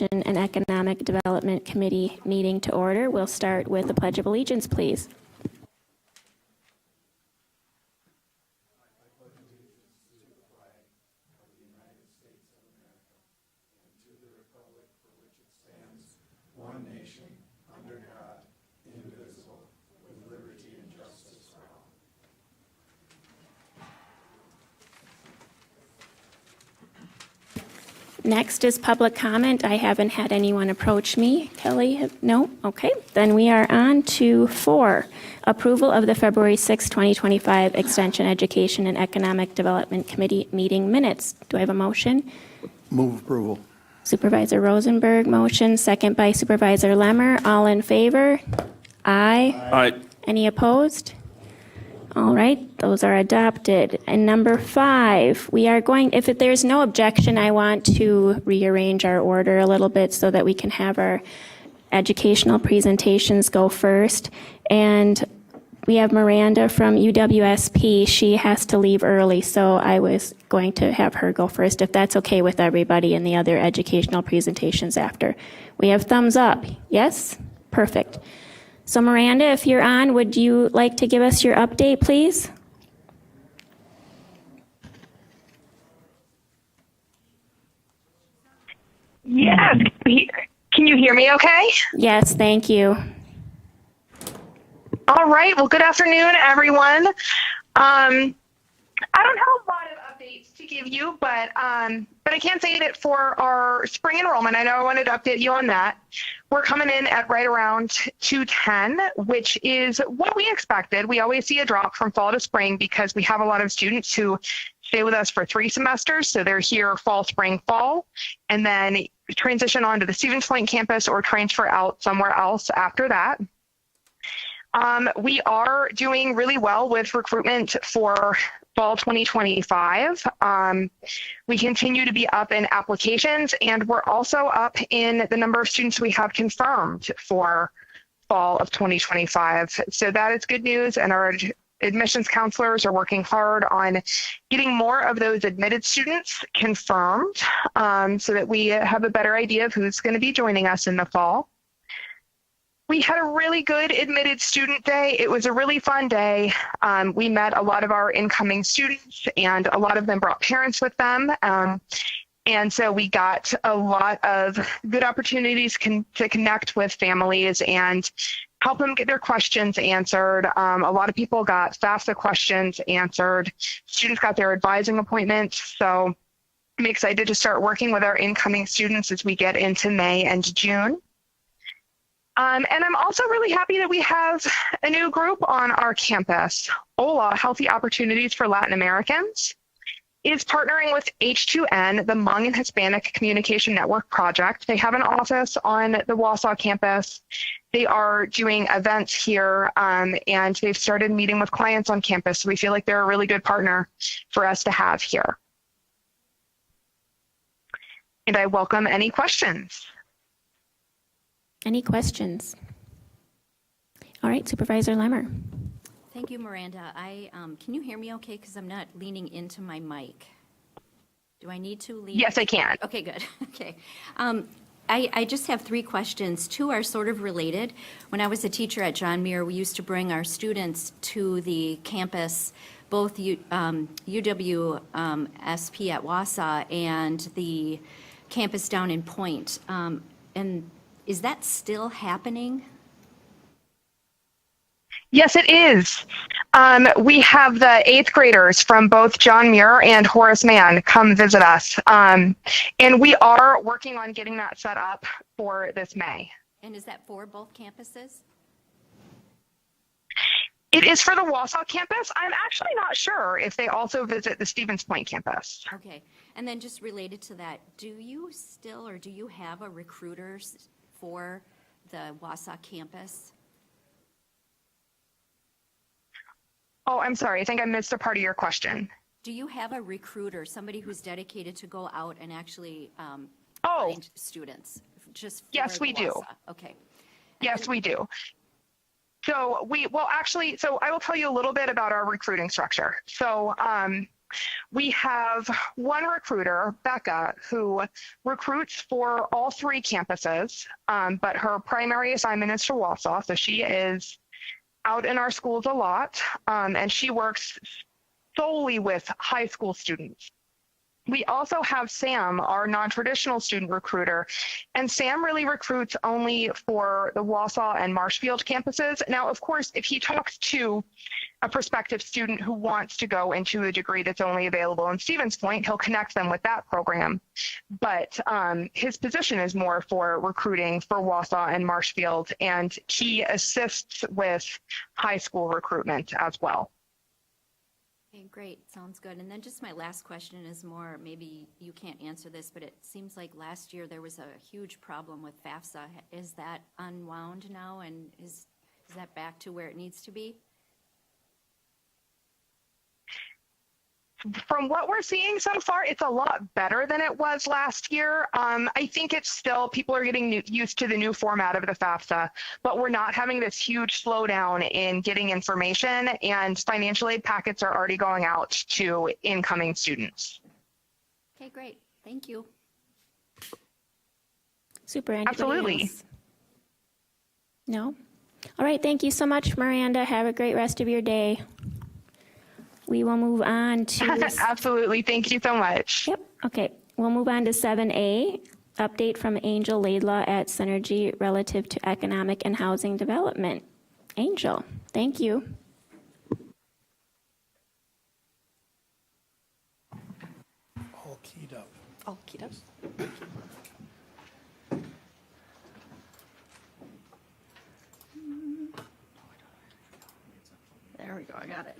and Economic Development Committee meeting to order. We'll start with the Pledge of Allegiance, please. Next is public comment. I haven't had anyone approach me. Kelly, no? Okay. Then we are on to 4, approval of the February 6, 2025 Extension Education and Economic Development Committee meeting minutes. Do I have a motion? Move approval. Supervisor Rosenberg, motion. Second by Supervisor Lemmer. All in favor? Aye. Aye. Any opposed? All right, those are adopted. And number 5, we are going, if there's no objection, I want to rearrange our order a little bit so that we can have our educational presentations go first. And we have Miranda from UWSP. She has to leave early, so I was going to have her go first, if that's okay with everybody, and the other educational presentations after. We have thumbs up. Yes? Perfect. So Miranda, if you're on, would you like to give us your update, please? Yes. Can you hear me okay? Yes, thank you. All right. Well, good afternoon, everyone. I don't have a lot of updates to give you, but I can say that for our spring enrollment, I know I wanted to update you on that. We're coming in at right around 210, which is what we expected. We always see a drop from fall to spring because we have a lot of students who stay with us for 3 semesters. So they're here fall, spring, fall, and then transition onto the Stevens Point campus or transfer out somewhere else after that. We are doing really well with recruitment for fall 2025. We continue to be up in applications, and we're also up in the number of students we have confirmed for fall of 2025. So that is good news, and our admissions counselors are working hard on getting more of those admitted students confirmed so that we have a better idea of who's going to be joining us in the fall. We had a really good admitted student day. It was a really fun day. We met a lot of our incoming students, and a lot of them brought parents with them. And so we got a lot of good opportunities to connect with families and help them get their questions answered. A lot of people got FAFSA questions answered. Students got their advising appointments. So I'm excited to start working with our incoming students as we get into May and June. And I'm also really happy that we have a new group on our campus. HOLA, Healthy Opportunities for Latin Americans, is partnering with H2N, the Hmong and Hispanic Communication Network Project. They have an office on the Wausau campus. They are doing events here, and they've started meeting with clients on campus. So we feel like they're a really good partner for us to have here. And I welcome any questions. Any questions? All right, Supervisor Lemmer. Thank you, Miranda. Can you hear me okay? Because I'm not leaning into my mic. Do I need to lean? Yes, I can. Okay, good. Okay. I just have 3 questions. 2 are sort of related. When I was a teacher at John Muir, we used to bring our students to the campus, both UWSP at Wausau and the campus down in Point. And is that still happening? Yes, it is. We have the 8th graders from both John Muir and Horace Mann come visit us. And we are working on getting that set up for this May. And is that for both campuses? It is for the Wausau campus. I'm actually not sure if they also visit the Stevens Point campus. Okay. And then just related to that, do you have a recruiter for the Wausau campus? Oh, I'm sorry. I think I missed a part of your question. Do you have a recruiter, somebody who's dedicated to go out and actually find students? Just for yes, we do. Okay. Yes, we do. So I will tell you a little bit about our recruiting structure. So We have one recruiter, Becca, who recruits for all three campuses, but her primary assignment is to Wausau, so she is out in our schools a lot, and she works solely with high school students. We also have Sam, our non-traditional student recruiter, and Sam really recruits only for the Wausau and Marshfield campuses. Now, of course, if he talks to a prospective student who wants to go into a degree that's only available in Stevens Point, he'll connect them with that program. But his position is more for recruiting for Wausau and Marshfield, and he assists with high school recruitment as well. Okay, great. Sounds good. And then just my last question is more, maybe you can't answer this, but it seems like last year there was a huge problem with FAFSA. Is that unwound now, and is that back to where it needs to be? From what we're seeing so far, it's a lot better than it was last year. I think it's still, people are getting used to the new format of the FAFSA, but we're not having this huge slowdown in getting information, and financial aid packets are already going out to incoming students. Okay, great. Thank you. Super. Anybody Absolutely. else? No? All right. Thank you so much, Miranda. Have a great rest of your day. We will move on to... Absolutely. Thank you so much. Yep. Okay. We'll move on to 7A, update from Angel Laidlaw at Synergy relative to economic and housing development. Angel, thank you. All keyed up. All keyed up. There we go, I got it.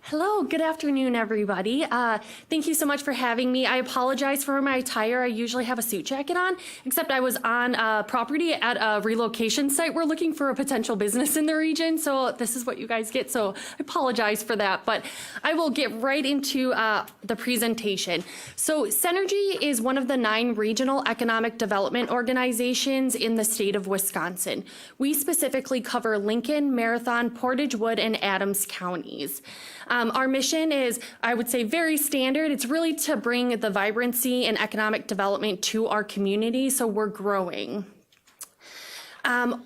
Hello, good afternoon, everybody. Thank you so much for having me. I apologize for my attire. I usually have a suit jacket on, except I was on property at a relocation site. We're looking for a potential business in the region, so this is what you guys get, so I apologize for that, but I will get right into the presentation. So Synergy is one of the 9 regional economic development organizations in the state of Wisconsin. We specifically cover Lincoln, Marathon, Portage Wood, and Adams counties. Our mission is, I would say, very standard. It's really to bring the vibrancy and economic development to our community, so we're growing.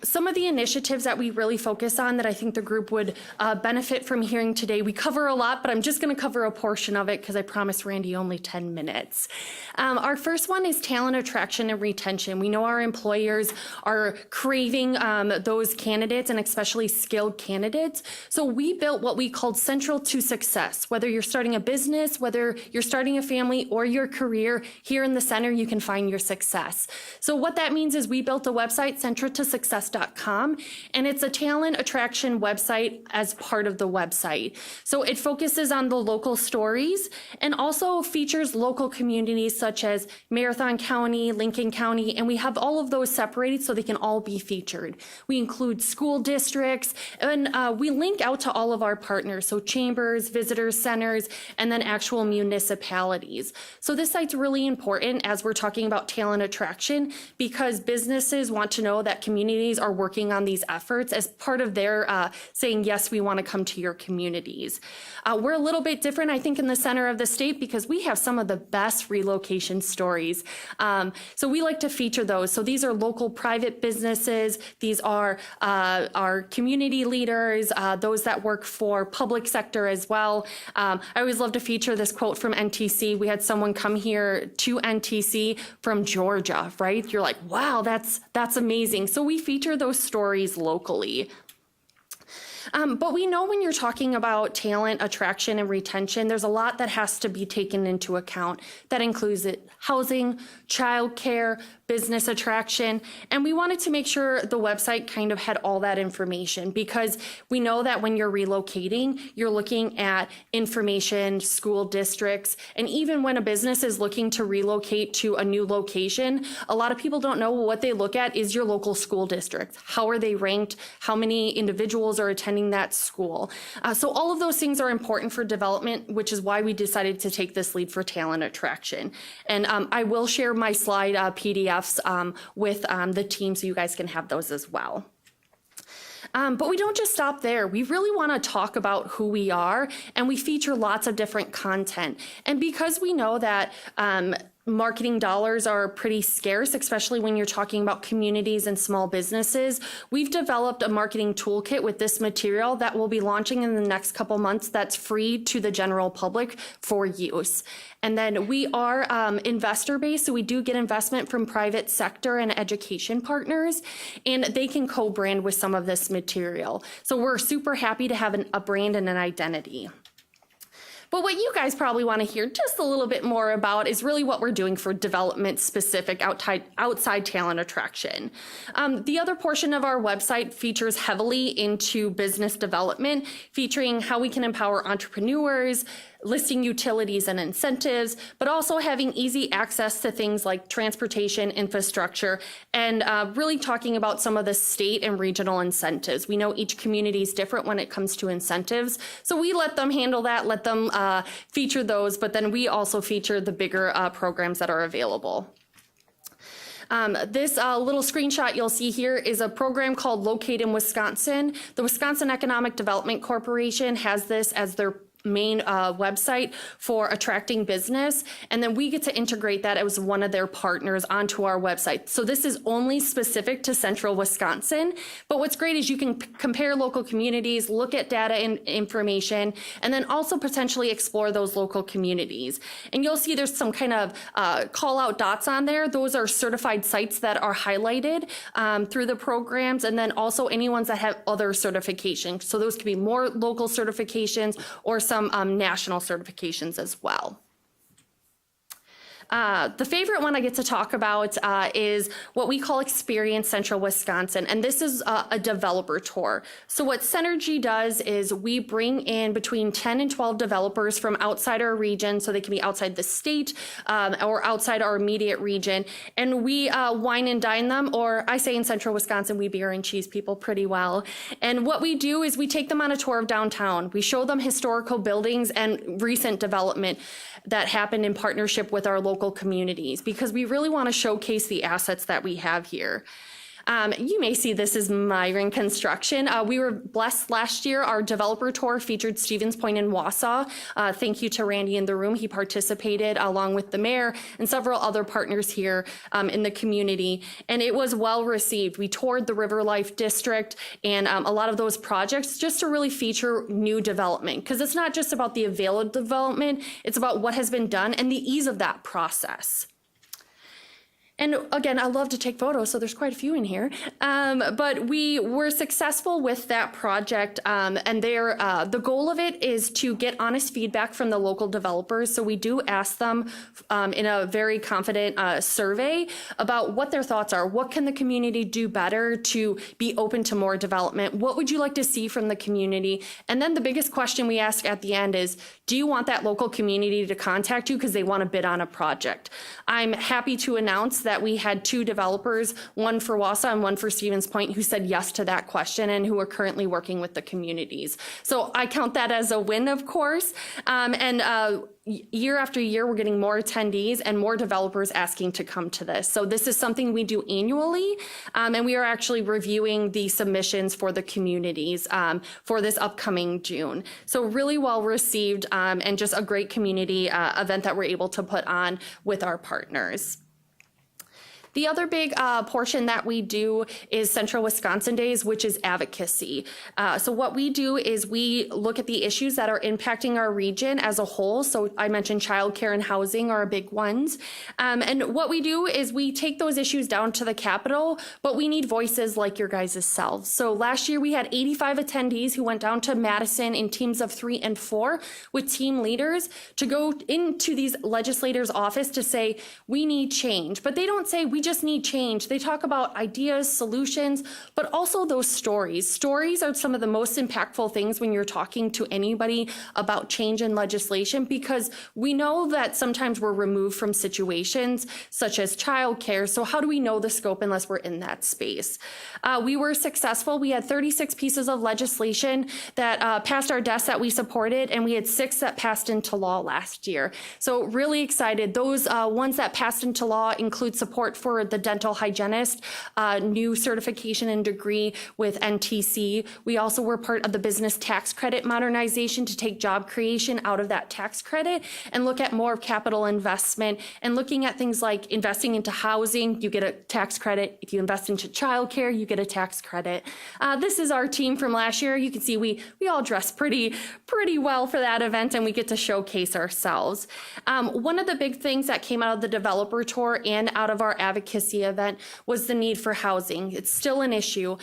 Some of the initiatives that we really focus on that I think the group would benefit from hearing today, we cover a lot, but I'm just going to cover a portion of it because I promised Randy only 10 minutes. Our first one is talent attraction and retention. We know our employers are craving those candidates, and especially skilled candidates. So we built what we called Central to Success. Whether you're starting a business, whether you're starting a family or your career, here in the center you can find your success. So what that means is we built a website, centraltosuccess.com, and it's a talent attraction website as part of the website. So it focuses on the local stories and also features local communities such as Marathon County, Lincoln County, and we have all of those separated so they can all be featured. We include school districts, and we link out to all of our partners, so chambers, visitor centers, and then actual municipalities. So this site's really important as we're talking about talent attraction because businesses want to know that communities are working on these efforts as part of their saying, yes, we want to come to your communities. We're a little bit different, I think, in the center of the state because we have some of the best relocation stories. So we like to feature those. So these are local private businesses. These are our community leaders, those that work for public sector as well. I always love to feature this quote from NTC. We had someone come here to NTC from Georgia, right? You're like, wow, that's amazing. So we feature those stories locally. But we know when you're talking about talent attraction and retention, there's a lot that has to be taken into account. That includes housing, childcare, business attraction, and we wanted to make sure the website kind of had all that information because we know that when you're relocating, you're looking at information, school districts, and even when a business is looking to relocate to a new location, a lot of people don't know what they look at is your local school district. How are they ranked? How many individuals are attending that school? So all of those things are important for development, which is why we decided to take this lead for talent attraction. And I will share my slide PDFs with the team so you guys can have those as well. But we don't just stop there. We really want to talk about who we are, and we feature lots of different content. And because we know that marketing dollars are pretty scarce, especially when you're talking about communities and small businesses, we've developed a marketing toolkit with this material that we'll be launching in the next couple months that's free to the general public for use. And then we are investor-based, so we do get investment from private sector and education partners, and they can co-brand with some of this material. So we're super happy to have a brand and an identity. But what you guys probably want to hear just a little bit more about is really what we're doing for development specific outside talent attraction. The other portion of our website features heavily into business development, featuring how we can empower entrepreneurs, listing utilities and incentives, but also having easy access to things like transportation, infrastructure, and really talking about some of the state and regional incentives. We know each community is different when it comes to incentives, so we let them handle that, let them feature those, but then we also feature the bigger programs that are available. This little screenshot you'll see here is a program called Locate in Wisconsin. The Wisconsin Economic Development Corporation has this as their main website for attracting business, and then we get to integrate that as one of their partners onto our website. So this is only specific to central Wisconsin, but what's great is you can compare local communities, look at data and information, and then also potentially explore those local communities. And you'll see there's some kind of call out dots on there. Those are certified sites that are highlighted through the programs, and then also any ones that have other certifications. So those could be more local certifications or some national certifications as well. The favorite one I get to talk about is what we call Experience Central Wisconsin, and this is a developer tour. So what Synergy does is we bring in between 10 and 12 developers from outside our region, so they can be outside the state or outside our immediate region, and we wine and dine them, or I say in Central Wisconsin, we beer and cheese people pretty well. And what we do is we take them on a tour of downtown. We show them historical buildings and recent development that happened in partnership with our local communities, because we really want to showcase the assets that we have here. You may see this as Myron Construction. We were blessed last year. Our developer tour featured Stevens Point in Wausau. Thank you to Randy in the room. He participated along with the mayor and several other partners here in the community, and it was well received. We toured the River Life District and a lot of those projects just to really feature new development, because it's not just about the available development, it's about what has been done and the ease of that process. And again, I love to take photos, so there's quite a few in here. But we were successful with that project, and the goal of it is to get honest feedback from the local developers. So we do ask them in a very confident survey about what their thoughts are. What can the community do better to be open to more development? What would you like to see from the community? And then the biggest question we ask at the end is, do you want that local community to contact you because they want to bid on a project? I'm happy to announce that we had 2 developers, one for Wausau and one for Stevens Point, who said yes to that question and who are currently working with the communities. So I count that as a win, of course. Year after year, we're getting more attendees and more developers asking to come to this. So this is something we do annually, and we are actually reviewing the submissions for the communities for this upcoming June. So really well received and just a great community event that we're able to put on with our partners. The other big portion that we do is Central Wisconsin Days, which is advocacy. So what we do is we look at the issues that are impacting our region as a whole. So I mentioned childcare and housing are big ones. And what we do is we take those issues down to the Capitol, but we need voices like your guys' selves. So last year we had 85 attendees who went down to Madison in teams of 3 and 4 with team leaders to go into these legislators' office to say, we need change. But they don't say, we just need change. They talk about ideas, solutions, but also those stories. Stories are some of the most impactful things when you're talking to anybody about change in legislation, because we know that sometimes we're removed from situations such as childcare. So how do we know the scope unless we're in that space? We were successful. We had 36 pieces of legislation that passed our desk that we supported, and we had 6 that passed into law last year. So really excited. Those ones that passed into law include support for for the dental hygienist, new certification and degree with NTC. We also were part of the business tax credit modernization to take job creation out of that tax credit and look at more capital investment and looking at things like investing into housing, you get a tax credit. If you invest into childcare, you get a tax credit. This is our team from last year. You can see we all dress pretty well for that event, and we get to showcase ourselves. One of the big things that came out of the developer tour and out of our advocacy event was the need for housing. It's still an issue.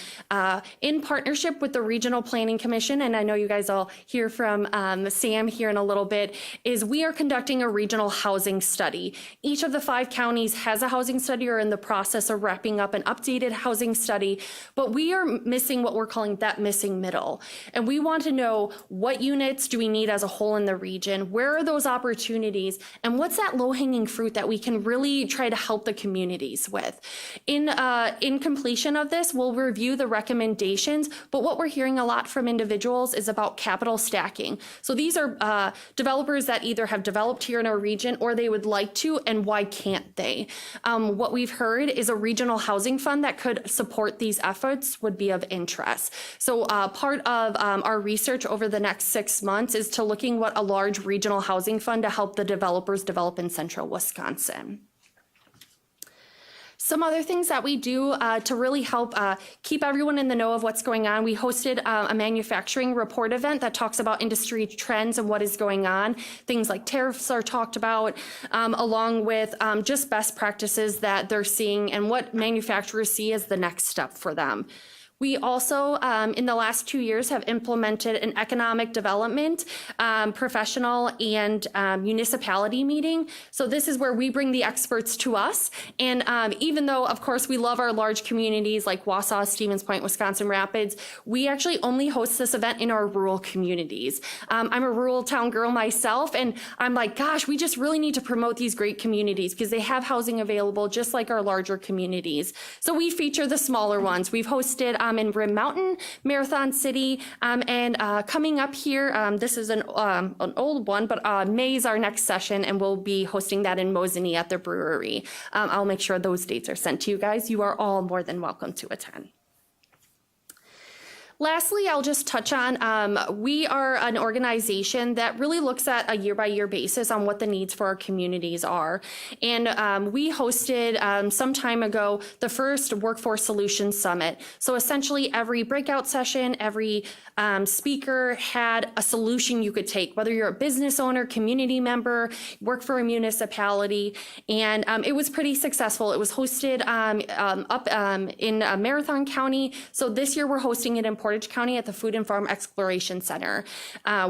In partnership with the Regional Planning Commission, and I know you guys all hear from Sam here in a little bit, is we are conducting a regional housing study. Each of the 5 counties has a housing study or in the process of wrapping up an updated housing study, but we are missing what we're calling that missing middle. And we want to know what units do we need as a whole in the region, where are those opportunities, and what's that low-hanging fruit that we can really try to help the communities with. In completion of this, we'll review the recommendations, but what we're hearing a lot from individuals is about capital stacking. So these are developers that either have developed here in our region or they would like to, and why can't they? What we've heard is a regional housing fund that could support these efforts would be of interest. So part of our research over the next 6 months is to looking what a large regional housing fund to help the developers develop in central Wisconsin. Some other things that we do to really help keep everyone in the know of what's going on. We hosted a manufacturing report event that talks about industry trends and what is going on. Things like tariffs are talked about, along with just best practices that they're seeing and what manufacturers see as the next step for them. We also, in the last 2 years, have implemented an economic development, professional, and municipality meeting. So this is where we bring the experts to us. And even though, of course, we love our large communities like Wausau, Stevens Point, Wisconsin Rapids, we actually only host this event in our rural communities. I'm a rural town girl myself, and I'm like, gosh, we just really need to promote these great communities because they have housing available just like our larger communities. So we feature the smaller ones. We've hosted in Brim Mountain, Marathon City, and coming up here, this is an old one, but May is our next session, and we'll be hosting that in Mosinee at the brewery. I'll make sure those dates are sent to you guys. You are all more than welcome to attend. Lastly, I'll just touch on, we are an organization that really looks at a year-by-year basis on what the needs for our communities are. And we hosted some time ago the first Workforce Solutions Summit. So essentially every breakout session, every speaker had a solution you could take, whether you're a business owner, community member, work for a municipality. And it was pretty successful. It was hosted up in Marathon County. So this year we're hosting it in Portage County at the Food and Farm Exploration Center.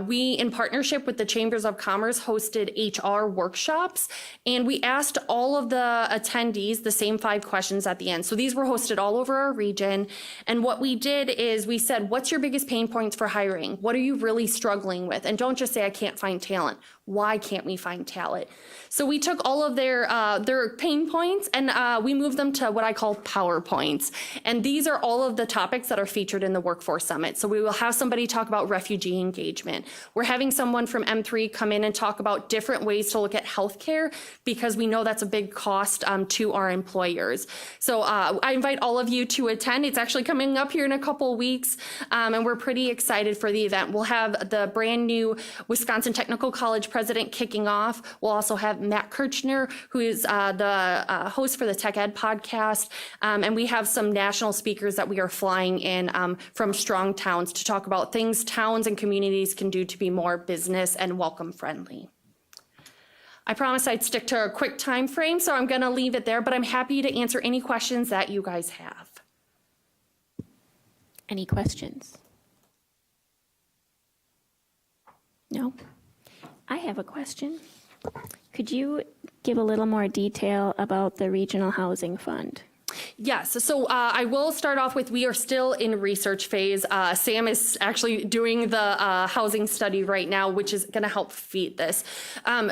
We, in partnership with the Chambers of Commerce, hosted HR workshops, and we asked all of the attendees the same 5 questions at the end. So these were hosted all over our region, and what we did is we said, what's your biggest pain points for hiring? What are you really struggling with? And don't just say, I can't find talent. Why can't we find talent? So we took all of their pain points and we moved them to what I call PowerPoints. And these are all of the topics that are featured in the Workforce Summit. So we will have somebody talk about refugee engagement. We're having someone from M3 come in and talk about different ways to look at healthcare because we know that's a big cost to our employers. So I invite all of you to attend. It's actually coming up here in a couple weeks, and we're pretty excited for the event. We'll have the brand new Wisconsin Technical College president kicking off. We'll also have Matt Kirchner, who is the host for the Tech Ed podcast. And we have some national speakers that we are flying in from strong towns to talk about things towns and communities can do to be more business and welcome friendly. I promised I'd stick to a quick time frame, so I'm going to leave it there, but I'm happy to answer any questions that you guys have. Any questions? No? I have a question. Could you give a little more detail about the Regional Housing Fund? Yes, so I will start off with, we are still in research phase. Sam is actually doing the housing study right now, which is going to help feed this.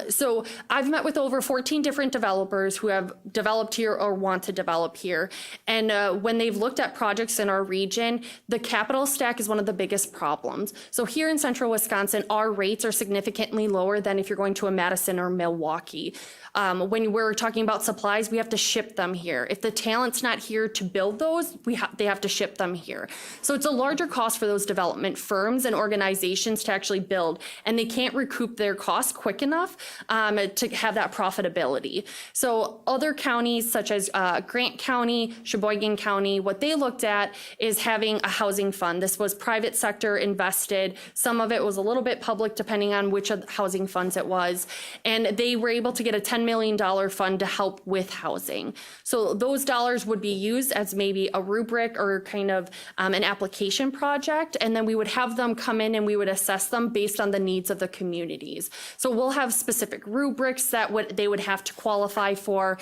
So I've met with over 14 different developers who have developed here or want to develop here. And when they've looked at projects in our region, the capital stack is one of the biggest problems. So here in central Wisconsin, our rates are significantly lower than if you're going to a Madison or Milwaukee. When we're talking about supplies, we have to ship them here. If the talent's not here to build those, they have to ship them here. So it's a larger cost for those development firms and organizations to actually build, and they can't recoup their costs quick enough to have that profitability. So other counties such as Grant County, Sheboygan County, what they looked at is having a housing fund. This was private sector invested. Some of it was a little bit public depending on which of the housing funds it was. And they were able to get a $10 million fund to help with housing. So those dollars would be used as maybe a rubric or kind of an application project. And then we would have them come in and we would assess them based on the needs of the communities. So we'll have specific rubrics that they would have to qualify for.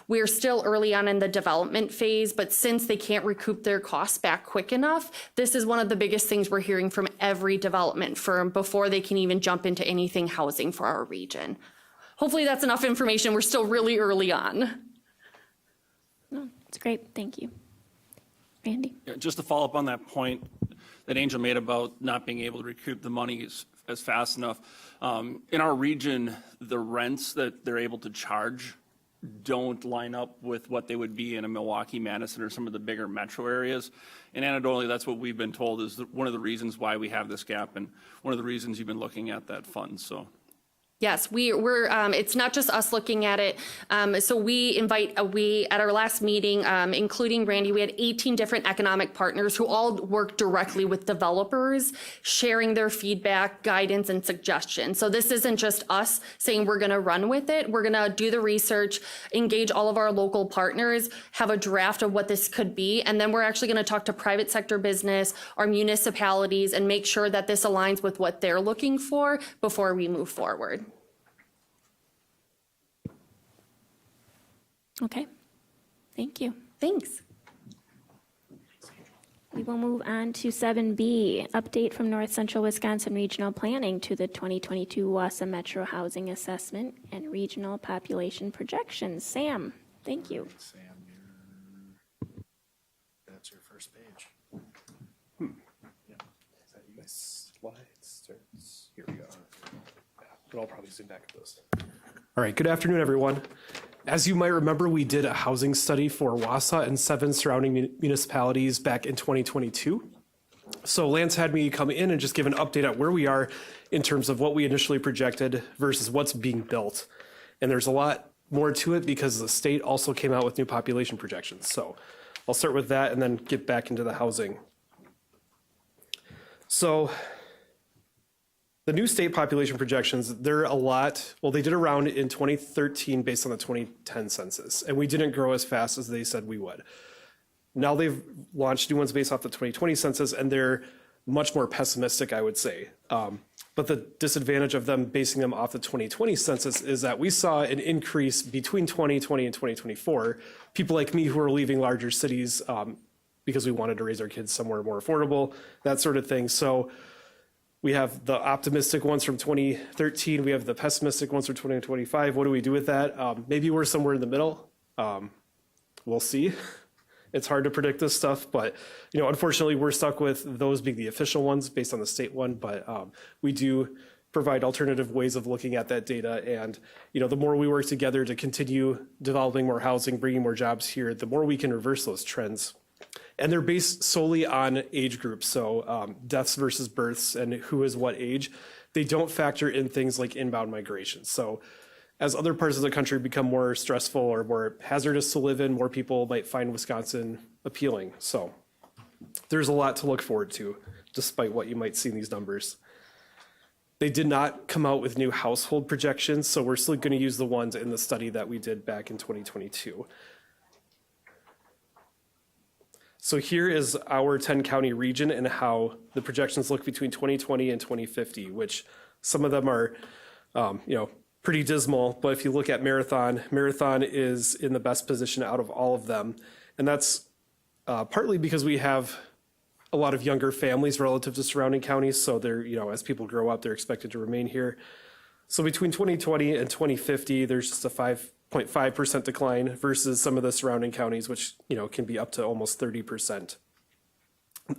We're still early on in the development phase, but since they can't recoup their costs back quick enough, this is one of the biggest things we're hearing from every development firm before they can even jump into anything housing for our region. Hopefully that's enough information. We're still really early on. No, it's great. Thank you. Randy? Yeah, just to follow up on that point that Angel made about not being able to recoup the money as fast enough. In our region, the rents that they're able to charge don't line up with what they would be in a Milwaukee, Madison, or some of the bigger metro areas. And anecdotally, that's what we've been told is one of the reasons why we have this gap and one of the reasons you've been looking at that fund. So. Yes, we're. It's not just us looking at it. So we at our last meeting, including Randy, we had 18 different economic partners who all work directly with developers, sharing their feedback, guidance, and suggestions. So this isn't just us saying we're going to run with it. We're going to do the research, engage all of our local partners, have a draft of what this could be, and then we're actually going to talk to private sector business, our municipalities, and make sure that this aligns with what they're looking for before we move forward. Okay. Thank you. Thanks. We will move on to 7B, update from North Central Wisconsin Regional Planning to the 2022 WASA Metro Housing Assessment and Regional Population Projections. Sam, thank you. Sam, that's your first page. Yeah. Is that you? Slide starts. Here we go. But I'll probably zoom back at those. All right. Good afternoon, everyone. As you might remember, we did a housing study for WASA and 7 surrounding municipalities back in 2022. So Lance had me come in and just give an update on where we are in terms of what we initially projected versus what's being built. And there's a lot more to it because the state also came out with new population projections. So I'll start with that and then get back into the housing. So the new state population projections, they're a lot, well, they did a round in 2013 based on the 2010 census, and we didn't grow as fast as they said we would. Now they've launched new ones based off the 2020 census, and they're much more pessimistic, I would say. But the disadvantage of them basing them off the 2020 census is that we saw an increase between 2020 and 2024. People like me who are leaving larger cities because we wanted to raise our kids somewhere more affordable, that sort of thing. So we have the optimistic ones from 2013. We have the pessimistic ones from 2025. What do we do with that? Maybe we're somewhere in the middle. We'll see. It's hard to predict this stuff, but unfortunately, we're stuck with those being the official ones based on the state one. But we do provide alternative ways of looking at that data. And the more we work together to continue developing more housing, bringing more jobs here, the more we can reverse those trends. And they're based solely on age groups, so deaths versus births and who is what age. They don't factor in things like inbound migration. So as other parts of the country become more stressful or more hazardous to live in, more people might find Wisconsin appealing. So there's a lot to look forward to, despite what you might see in these numbers. They did not come out with new household projections, so we're still going to use the ones in the study that we did back in 2022. So here is our 10-county region and how the projections look between 2020 and 2050, which some of them are, pretty dismal. But if you look at Marathon is in the best position out of all of them. And that's partly because we have a lot of younger families relative to surrounding counties. So they're, as people grow up, they're expected to remain here. So between 2020 and 2050, there's just a 5.5% decline versus some of the surrounding counties, which, can be up to almost 30%.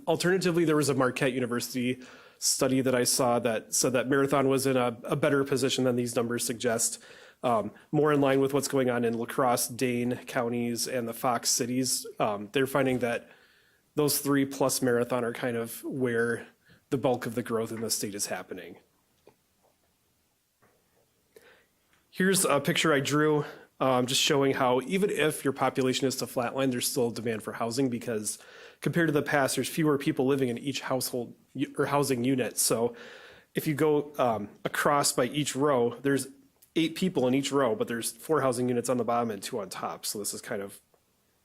Alternatively, there was a Marquette University study that I saw that said that Marathon was in a better position than these numbers suggest, more in line with what's going on in La Crosse, Dane counties, and the Fox cities. They're finding that those 3 plus Marathon are kind of where the bulk of the growth in the state is happening. Here's a picture I drew, just showing how even if your population is to flatline, there's still demand for housing because compared to the past, there's fewer people living in each household or housing unit. So if you go across by each row, there's 8 people in each row, but there's 4 housing units on the bottom and 2 on top. So this is kind of,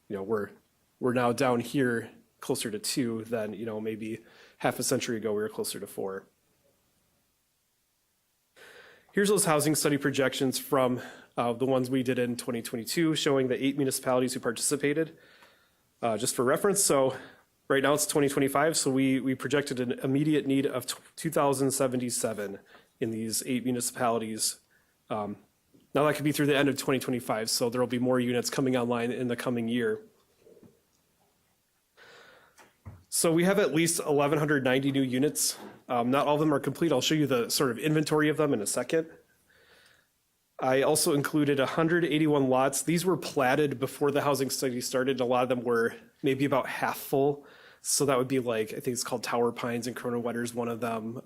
we're now down here closer to 2 than, maybe half a century ago, we were closer to 4. Here's those housing study projections from the ones we did in 2022, showing the 8 municipalities who participated. Just for reference, so right now it's 2025, so we projected an immediate need of 2,077 in these 8 municipalities. Now that could be through the end of 2025, so there will be more units coming online in the coming year. So we have at least 1,190 new units. Not all of them are complete. I'll show you the sort of inventory of them in a second. I also included 181 lots. These were platted before the housing study started. A lot of them were maybe about half full. So that would be like, I think it's called Tower Pines and Cronenwetter's one of them.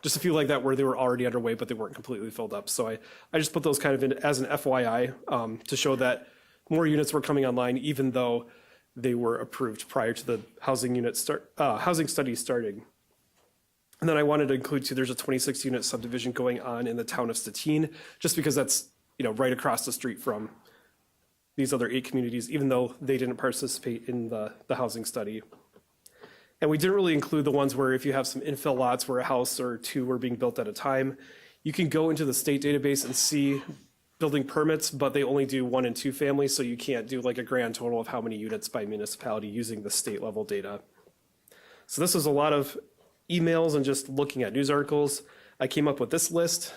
Just a few like that where they were already underway, but they weren't completely filled up. So I just put those kind of in as an FYI to show that more units were coming online, even though they were approved prior to the housing study starting. And then I wanted to include too, there's a 26 unit subdivision going on in the town of Stettin, just because that's, right across the street from these other 8 communities, even though they didn't participate in the housing study. And we didn't really include the ones where if you have some infill lots where a house or 2 were being built at a time, you can go into the state database and see building permits, but they only do 1 and 2 families, so you can't do like a grand total of how many units by municipality using the state level data. So this was a lot of emails and just looking at news articles. I came up with this list.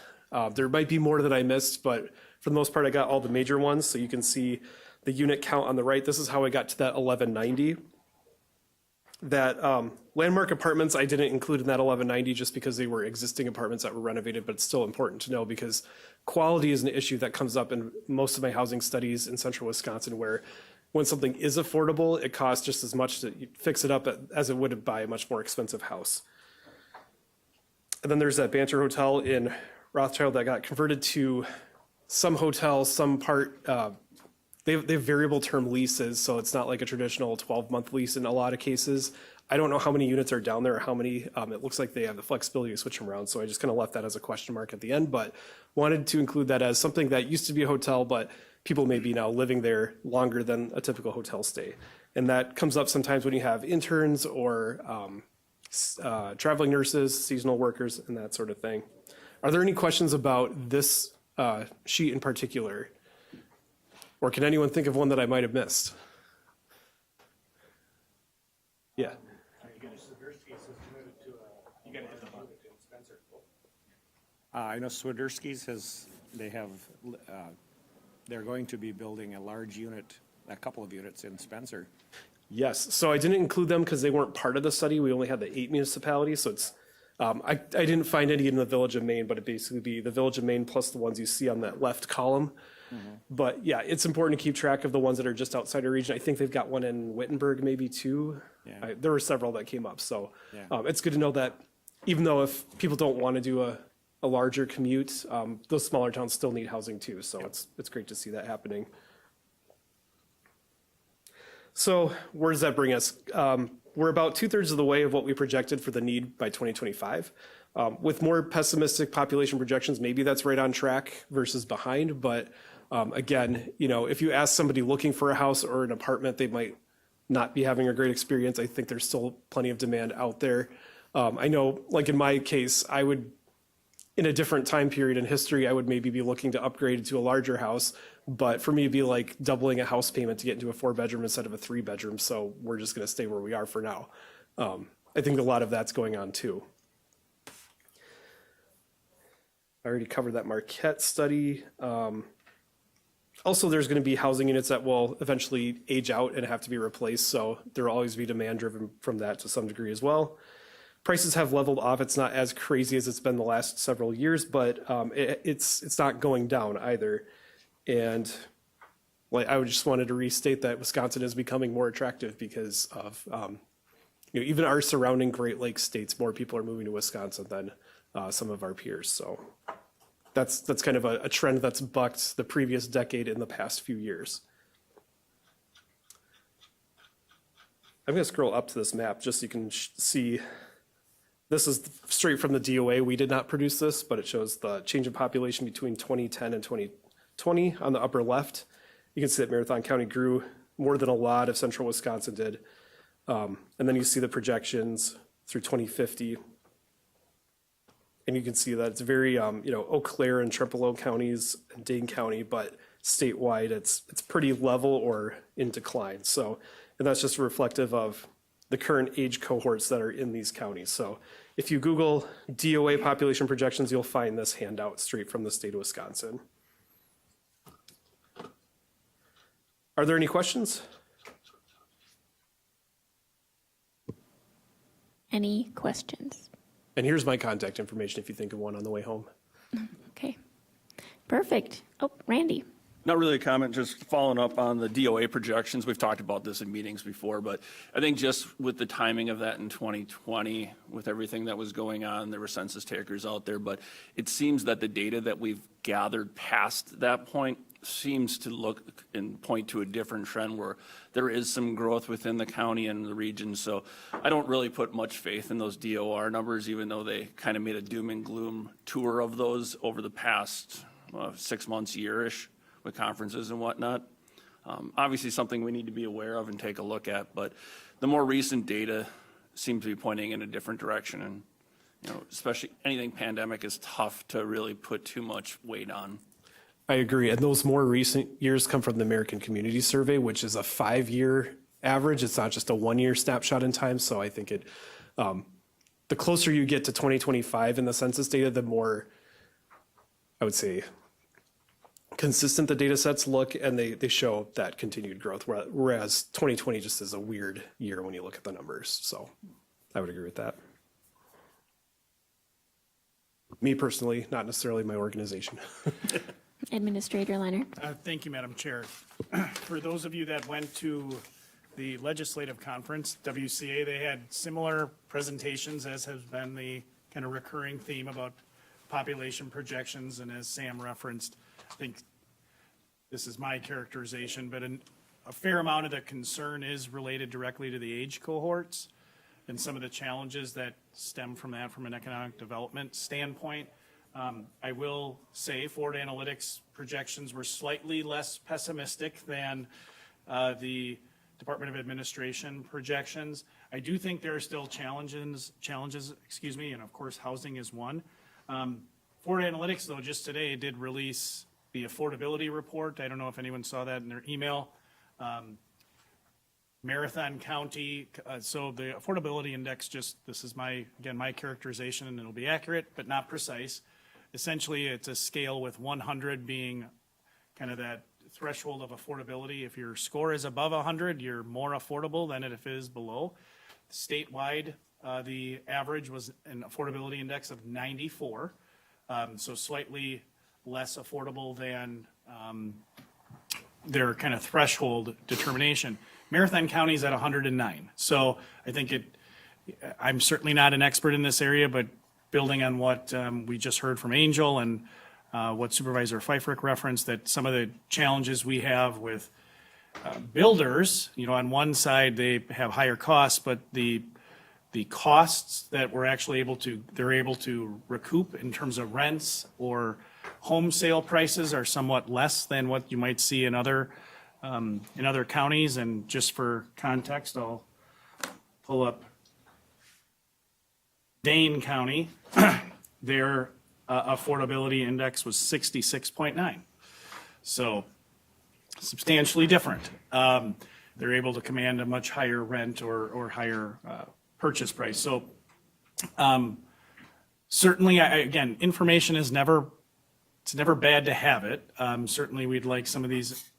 There might be more that I missed, but for the most part, I got all the major ones. So you can see the unit count on the right. This is how I got to that 1190. That landmark apartments, I didn't include in that 1190 just because they were existing apartments that were renovated, but it's still important to know because quality is an issue that comes up in most of my housing studies in central Wisconsin, where when something is affordable, it costs just as much to fix it up as it would buy a much more expensive house. And then there's that Banter Hotel in Rothschild that got converted to some hotel, some part. They have variable term leases, so it's not like a traditional 12-month lease in a lot of cases. I don't know how many units are down there or how many. It looks like they have the flexibility to switch them around, so I just kind of left that as a question mark at the end, but wanted to include that as something that used to be a hotel, but people may be now living there longer than a typical hotel stay. And that comes up sometimes when you have interns or traveling nurses, seasonal workers, and that sort of thing. Are there any questions about this sheet in particular? Or can anyone think of one that I might have missed? Yeah. I know Swiderski's they're going to be building a large unit, a couple of units in Spencer. Yes, so I didn't include them because they weren't part of the study. We only had the 8 municipalities, so it's, I didn't find any in the Village of Maine, but it'd basically be the Village of Maine plus the ones you see on that left column. Mm-hmm. But yeah, it's important to keep track of the ones that are just outside our region. I think they've got one in Wittenberg, maybe 2. Yeah. There were several that came up, so Yeah. It's good to know that even though if people don't want to do a larger commute, those smaller towns still need housing too, so it's great to see that happening. So where does that bring us? We're about 2/3 of the way of what we projected for the need by 2025. With more pessimistic population projections, maybe that's right on track versus behind. But again, if you ask somebody looking for a house or an apartment, they might not be having a great experience. I think there's still plenty of demand out there. I know, like in my case, I would, in a different time period in history, I would maybe be looking to upgrade to a larger house. But for me, it'd be like doubling a house payment to get into a 4-bedroom instead of a 3-bedroom. So we're just going to stay where we are for now. I think a lot of that's going on too. I already covered that Marquette study. Also, there's going to be housing units that will eventually age out and have to be replaced. So there will always be demand driven from that to some degree as well. Prices have leveled off. It's not as crazy as it's been the last several years, but it's not going down either. And like I just wanted to restate that Wisconsin is becoming more attractive because of even our surrounding Great Lakes states. More people are moving to Wisconsin than some of our peers. So that's kind of a trend that's bucked the previous decade in the past few years. I'm going to scroll up to this map just so you can see. This is straight from the DOA. We did not produce this, but it shows the change in population between 2010 and 2020 on the upper left. You can see that Marathon County grew more than a lot of central Wisconsin did. And then you see the projections through 2050. And you can see that it's very, Eau Claire and Trempealeau counties and Dane County, but statewide it's pretty level or in decline. So, and that's just reflective of the current age cohorts that are in these counties. So if you Google DOA population projections, you'll find this handout straight from the state of Wisconsin. Are there any questions? Any questions? And here's my contact information if you think of one on the way home. Okay, perfect. Oh, Randy. Not really a comment, just following up on the DOA projections. We've talked about this in meetings before, but I think just with the timing of that in 2020, with everything that was going on, there were census takers out there, but it seems that the data that we've gathered past that point seems to look and point to a different trend where there is some growth within the county and the region. So I don't really put much faith in those DOR numbers, even though they kind of made a doom and gloom tour of those over the past 6 months, year-ish, with conferences and whatnot. Obviously something we need to be aware of and take a look at, but the more recent data seems to be pointing in a different direction. And, especially anything pandemic is tough to really put too much weight on. I agree. And those more recent years come from the American Community Survey, which is a 5-year average. It's not just a 1-year snapshot in time. So I think the closer you get to 2025 in the census data, the more, I would say, consistent the data sets look, and they show that continued growth, whereas 2020 just is a weird year when you look at the numbers. So I would agree with that. Me personally, not necessarily my organization. Administrator Leonard. Thank you, Madam Chair. For those of you that went to the legislative conference, WCA, they had similar presentations, as has been the kind of recurring theme about population projections. And as Sam referenced, I think this is my characterization, but a fair amount of the concern is related directly to the age cohorts and some of the challenges that stem from that from an economic development standpoint. I will say Forward Analytics projections were slightly less pessimistic than the Department of Administration projections. I do think there are still challenges, and of course housing is one. Forward Analytics, though, just today did release the affordability report. I don't know if anyone saw that in their email. Marathon County, so the affordability index, this is my characterization, and it'll be accurate but not precise. Essentially, it's a scale with 100 being kind of that threshold of affordability. If your score is above 100, you're more affordable than if it is below. Statewide, the average was an affordability index of 94, so slightly less affordable than their kind of threshold determination. Marathon County is at 109. So I think I'm certainly not an expert in this area, but building on what we just heard from Angel and what Supervisor Pfeiffer referenced, that some of the challenges we have with builders, on one side they have higher costs, but the costs that they're able to recoup in terms of rents or home sale prices are somewhat less than what you might see in other counties. And just for context, I'll pull up Dane County. Their affordability index was 66.9. So substantially different. They're able to command a much higher rent or higher purchase price. So certainly, again, information is it's never bad to have it. Certainly, we'd like some of these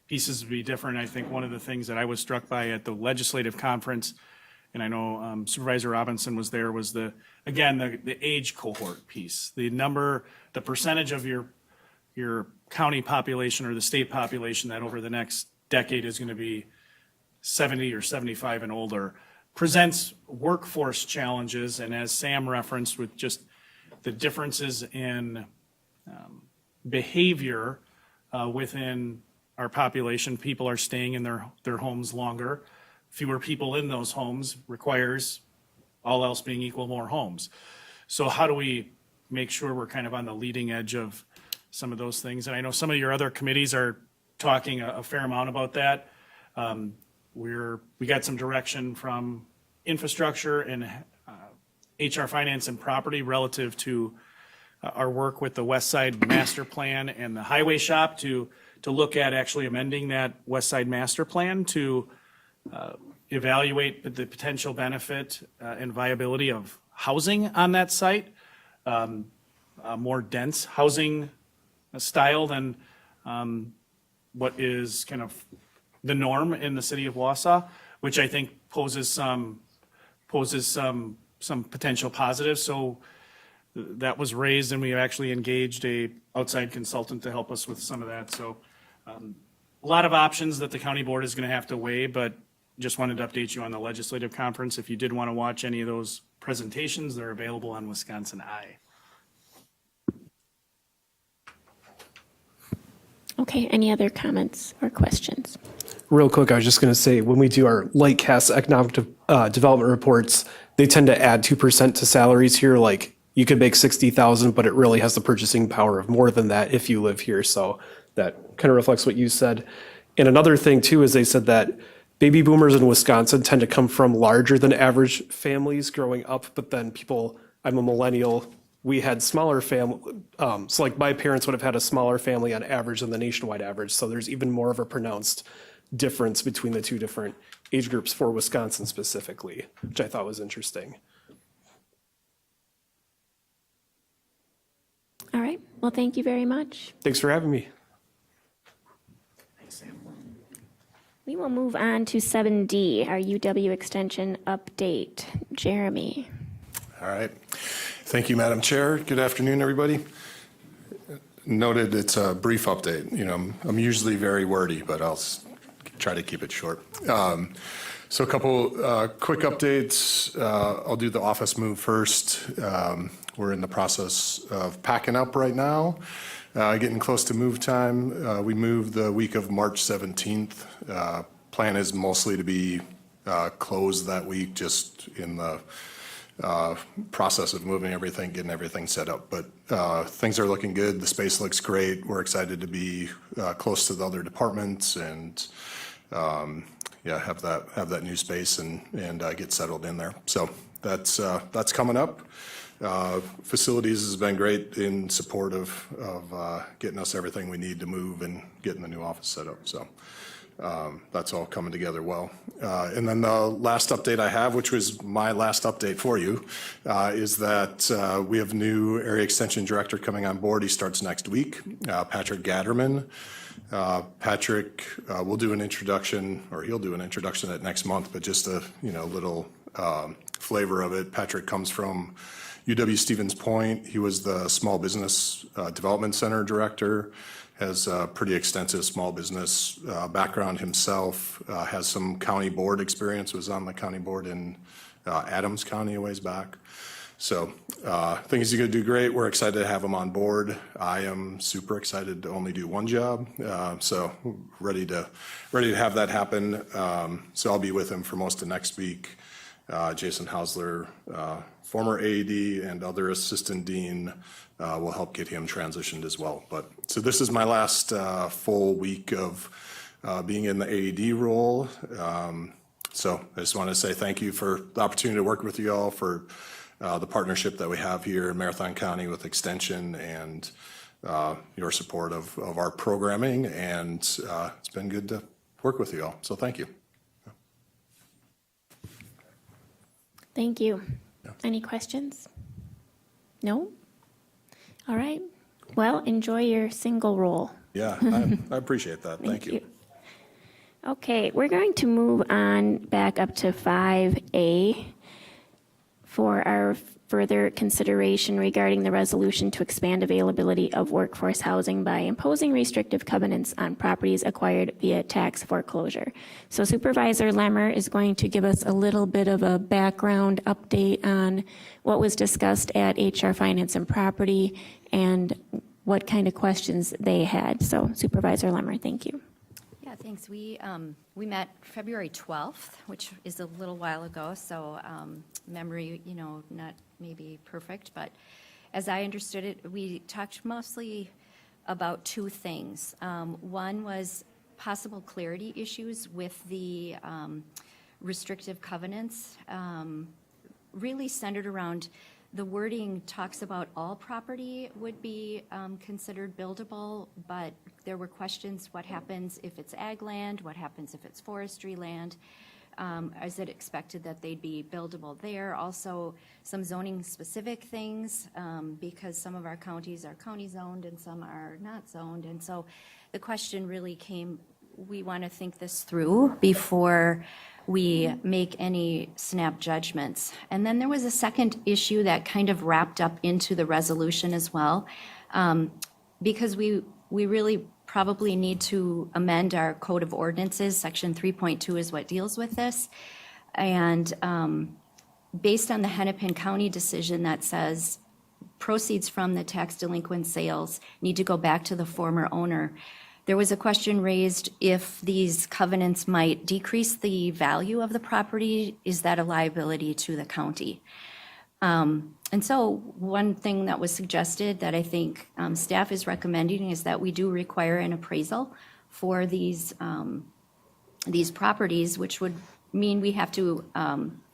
pieces to be different. I think one of the things that I was struck by at the legislative conference, and I know Supervisor Robinson was there, was the age cohort piece. The percentage of your county population or the state population that over the next decade is going to be 70 or 75 and older presents workforce challenges. And as Sam referenced, with just the differences in behavior within our population, people are staying in their homes longer. Fewer people in those homes requires, all else being equal, more homes. So how do we make sure we're kind of on the leading edge of some of those things? And I know some of your other committees are talking a fair amount about that. We got some direction from infrastructure and HR finance and property relative to our work with the West Side Master Plan and the Highway Shop to look at actually amending that West Side Master Plan to evaluate the potential benefit and viability of housing on that site, a more dense housing style than what is kind of the norm in the city of Wausau, which I think poses some potential positives. So that was raised, and we actually engaged a outside consultant to help us with some of that. So a lot of options that the county board is going to have to weigh, but just wanted to update you on the legislative conference. If you did want to watch any of those presentations, they're available on Wisconsin Eye. Okay, any other comments or questions? Real quick, I was just going to say, when we do our Lightcast economic development reports, they tend to add 2% to salaries here. Like, you could make 60,000, but it really has the purchasing power of more than that if you live here. So that kind of reflects what you said. And another thing too is they said that baby boomers in Wisconsin tend to come from larger than average families growing up, but then people, I'm a millennial, we had smaller family. So like my parents would have had a smaller family on average than the nationwide average. So there's even more of a pronounced difference between the two different age groups for Wisconsin specifically, which I thought was interesting. All right, well, thank you very much. Thanks for having me. We will move on to 7D, our UW Extension update. Jeremy. All right. Thank you, Madam Chair. Good afternoon, everybody. Noted it's a brief update. You know, I'm usually very wordy, but I'll try to keep it short. So a couple quick updates. I'll do the office move first. We're in the process of packing up right now, getting close to move time. We moved the week of March 17th. Plan is mostly to be closed that week, just in the process of moving everything, getting everything set up. But things are looking good. The space looks great. We're excited to be close to the other departments and have that new space and get settled in there. So that's coming up. Facilities has been great in support of getting us everything we need to move and getting the new office set up. So that's all coming together well. And then the last update I have, which was my last update for you, is that we have a new area extension director coming on board. He starts next week, Patrick Gatterman. Patrick will do an introduction, or he'll do an introduction at next month, but just a little flavor of it. Patrick comes from UW Stevens Point. He was the Small Business Development Center director, has a pretty extensive small business background himself, has some county board experience, was on the county board in Adams County a ways back. So I think he's going to do great. We're excited to have him on board. I am super excited to only do one job, so ready to have that happen. So I'll be with him for most of next week. Jason Hausler, former AED and other assistant dean, will help get him transitioned as well. But so this is my last full week of being in the AED role. So I just want to say thank you for the opportunity to work with you all, for the partnership that we have here in Marathon County with Extension, and your support of our programming, and it's been good to work with you all. So thank you. Thank you. Any questions? No? All right. Well, enjoy your single roll. Yeah, I appreciate that. Thank you. Okay, we're going to move on back up to 5A for our further consideration regarding the resolution to expand availability of workforce housing by imposing restrictive covenants on properties acquired via tax foreclosure. So Supervisor Lemmer is going to give us a little bit of a background update on what was discussed at HR Finance and Property and what kind of questions they had. So Supervisor Lemmer, thank you. Yeah, thanks. We met February 12th, which is a little while ago, so memory, not maybe perfect, but as I understood it, we talked mostly about two things. One was possible clarity issues with the restrictive covenants, really centered around the wording talks about all property would be considered buildable, but there were questions, what happens if it's ag land? What happens if it's forestry land? Is it expected that they'd be buildable there? Also, some zoning specific things, because some of our counties are county zoned and some are not zoned. And so the question really came, we want to think this through before we make any snap judgments. And then there was a second issue that kind of wrapped up into the resolution as well, because we really probably need to amend our Code of Ordinances. Section 3.2 is what deals with this. And based on the Hennepin County decision that says proceeds from the tax delinquent sales need to go back to the former owner, there was a question raised if these covenants might decrease the value of the property. Is that a liability to the county? And so one thing that was suggested that I think staff is recommending is that we do require an appraisal for these properties, which would mean we have to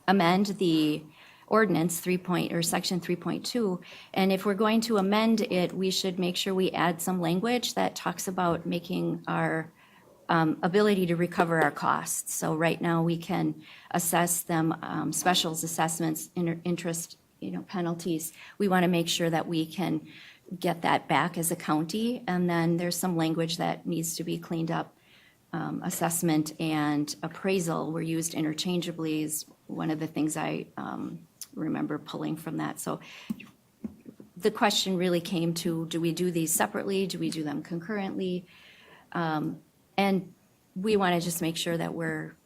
amend the ordinance section 3.2. And if we're going to amend it, we should make sure we add some language that talks about making our ability to recover our costs. So right now we can assess them, specials assessments, interest, penalties. We want to make sure that we can get that back as a county. And then there's some language that needs to be cleaned up. Assessment and appraisal were used interchangeably is one of the things I remember pulling from that. So the question really came to, do we do these separately? Do we do them concurrently? And we want to just make sure that we're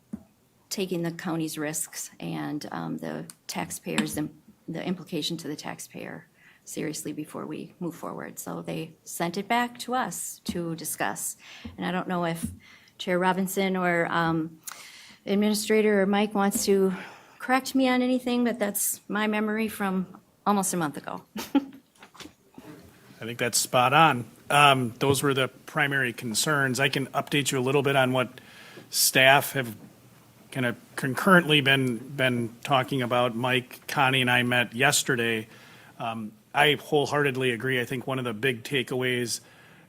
taking the county's risks and the taxpayers and the implication to the taxpayer seriously before we move forward. So they sent it back to us to discuss. And I don't know if Chair Robinson or Administrator or Mike wants to correct me on anything, but that's my memory from almost a month ago. I think that's spot on. Those were the primary concerns. I can update you a little bit on what staff have kind of concurrently been talking about. Mike, Connie, and I met yesterday. I wholeheartedly agree. I think one of the big takeaways,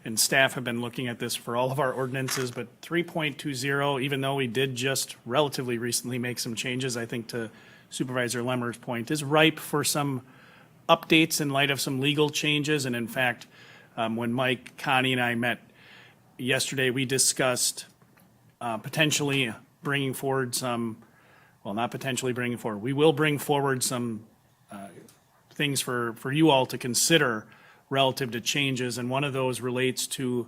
and staff have been looking at this for all of our ordinances, but 3.20, even though we did just relatively recently make some changes, I think to Supervisor Lemmer's point, is ripe for some updates in light of some legal changes. And in fact, when Mike, Connie, and I met yesterday, we discussed potentially bringing forward some, well, not potentially bringing forward, we will bring forward some things for you all to consider relative to changes. And one of those relates to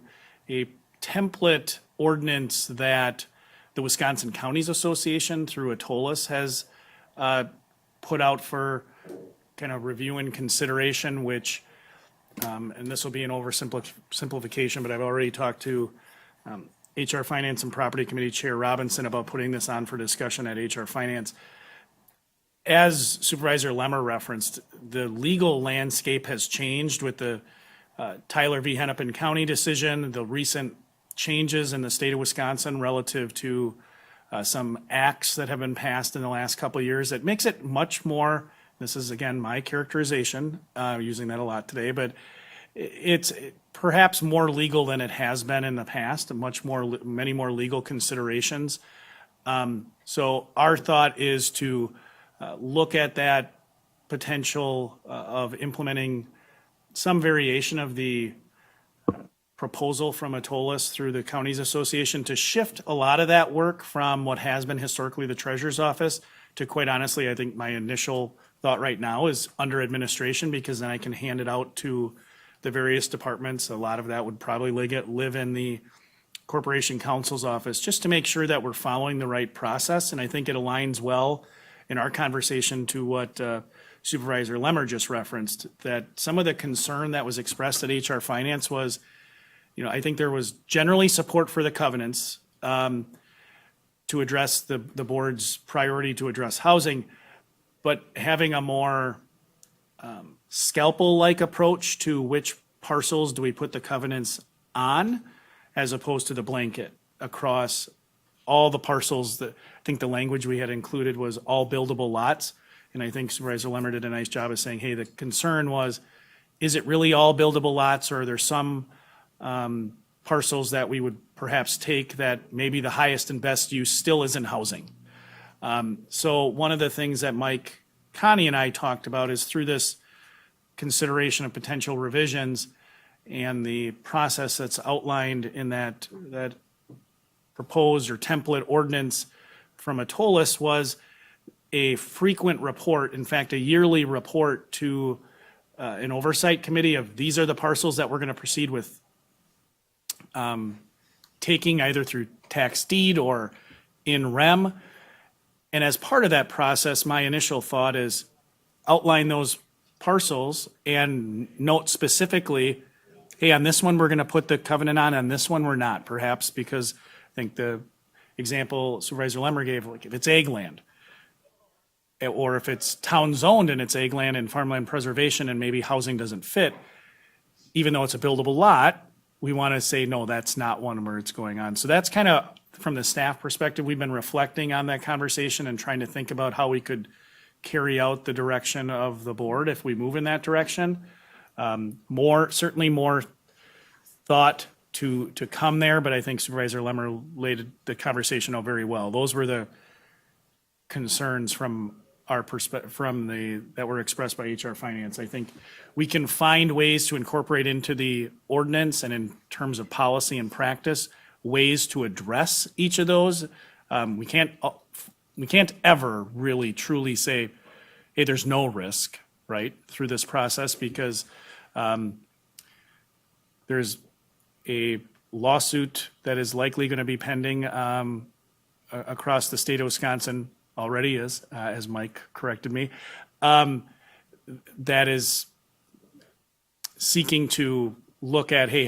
a template ordinance that the Wisconsin Counties Association through ATOLAS has put out for kind of review and consideration, which, and this will be an oversimplification, but I've already talked to HR Finance and Property Committee Chair Robinson about putting this on for discussion at HR Finance. As Supervisor Lemmer referenced, the legal landscape has changed with the Tyler v. Hennepin County decision, the recent changes in the state of Wisconsin relative to some acts that have been passed in the last couple of years. It makes it much more, this is again my characterization, using that a lot today, but it's perhaps more legal than it has been in the past, many more legal considerations. So our thought is to look at that potential of implementing some variation of the proposal from Atolis through the Counties Association to shift a lot of that work from what has been historically the Treasurer's Office to, quite honestly, I think my initial thought right now is under administration, because then I can hand it out to the various departments. A lot of that would probably live in the Corporation Counsel's office, just to make sure that we're following the right process. And I think it aligns well in our conversation to what Supervisor Lemmer just referenced, that some of the concern that was expressed at HR Finance was, I think there was generally support for the covenants to address the board's priority to address housing, but having a more scalpel-like approach to which parcels do we put the covenants on, as opposed to the blanket across all the parcels. That I think the language we had included was all buildable lots. And I think Supervisor Lemmer did a nice job of saying, hey, the concern was, is it really all buildable lots, or are there some parcels that we would perhaps take that maybe the highest and best use still isn't housing? So one of the things that Mike Connie and I talked about is through this consideration of potential revisions and the process that's outlined in that proposed or template ordinance from Atolis was a frequent report, in fact, a yearly report to an oversight committee of these are the parcels that we're going to proceed with taking either through tax deed or in REM. And as part of that process, my initial thought is outline those parcels and note specifically, hey, on this one, we're going to put the covenant on this one, we're not, perhaps because I think the example Supervisor Lemmer gave, like if it's ag land, or if it's town zoned and it's ag land and farmland preservation and maybe housing doesn't fit, even though it's a buildable lot, we want to say, no, that's not one where it's going on. So that's kind of, from the staff perspective, we've been reflecting on that conversation and trying to think about how we could carry out the direction of the board if we move in that direction. Certainly more thought to come there, but I think Supervisor Lemmer laid the conversation out very well. Those were the concerns from our perspective, that were expressed by HR Finance. I think we can find ways to incorporate into the ordinance and in terms of policy and practice, ways to address each of those. We can't ever really truly say, hey, there's no risk, right, through this process, because there's a lawsuit that is likely going to be pending across the state of Wisconsin, already is, as Mike corrected me, that is seeking to look at, hey,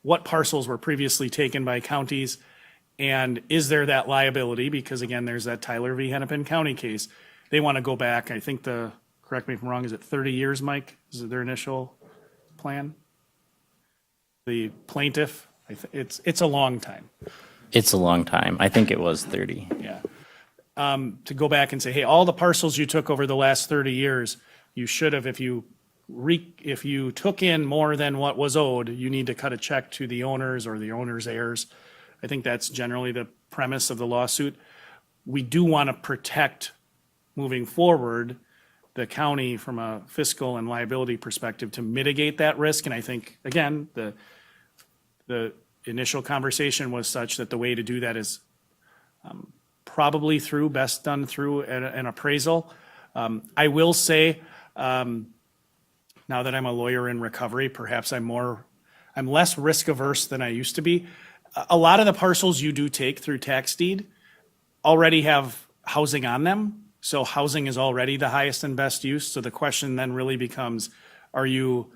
what parcels were previously taken by counties, and is there that liability? Because again, there's that Tyler v. Hennepin County case. They want to go back, I think correct me if I'm wrong, is it 30 years, Mike? Is it their initial plan? The plaintiff, it's a long time. It's a long time. I think it was 30. Yeah. To go back and say, hey, all the parcels you took over the last 30 years, you should have, if you took in more than what was owed, you need to cut a check to the owners or the owner's heirs. I think that's generally the premise of the lawsuit. We do want to protect, moving forward, the county from a fiscal and liability perspective to mitigate that risk. And I think, again, the initial conversation was such that the way to do that is probably best done through an appraisal. I will say, now that I'm a lawyer in recovery, perhaps I'm less risk averse than I used to be. A lot of the parcels you do take through tax deed already have housing on them. So housing is already the highest and best use. So the question then really becomes, are you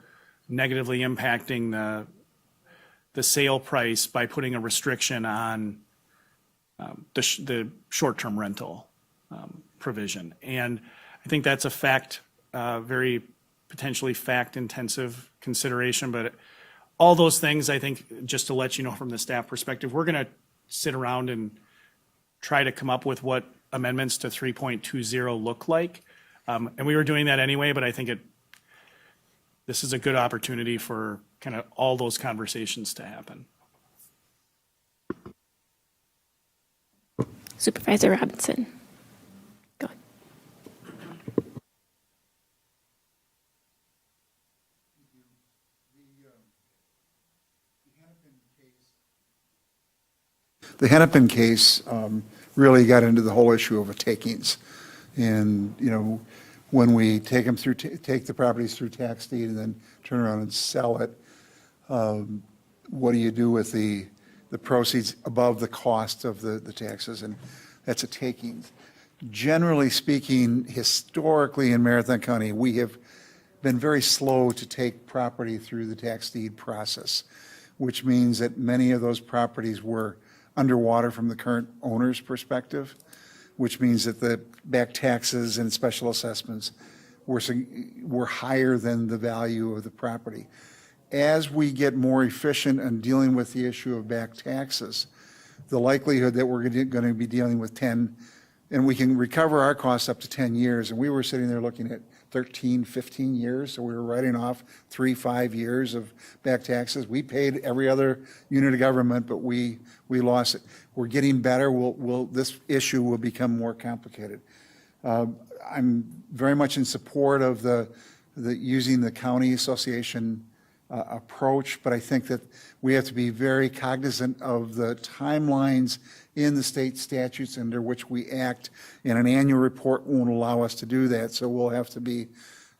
negatively impacting the sale price by putting a restriction on the short-term rental provision? And I think that's a very potentially fact-intensive consideration, but all those things, I think, just to let you know from the staff perspective, we're going to sit around and try to come up with what amendments to 3.20 look like. And we were doing that anyway, but I think this is a good opportunity for kind of all those conversations to happen. Supervisor Robinson. Go ahead. The Hennepin case really got into the whole issue of a takings. And, you know, when we take them through, take the properties through tax deed and then turn around and sell it, what do you do with the proceeds above the cost of the taxes? And that's a taking. Generally speaking, historically in Marathon County, we have been very slow to take property through the tax deed process, which means that many of those properties were underwater from the current owner's perspective, which means that the back taxes and special assessments were higher than the value of the property. As we get more efficient in dealing with the issue of back taxes, the likelihood that we're going to be dealing with 10, and we can recover our costs up to 10 years, and we were sitting there looking at 13, 15 years, so we were writing off 3-5 years of back taxes. We paid every other unit of government, but we lost it. We're getting better. This issue will become more complicated. I'm very much in support of the using the county association approach, but I think that we have to be very cognizant of the timelines in the state statutes under which we act, and an annual report won't allow us to do that. So we'll have to be,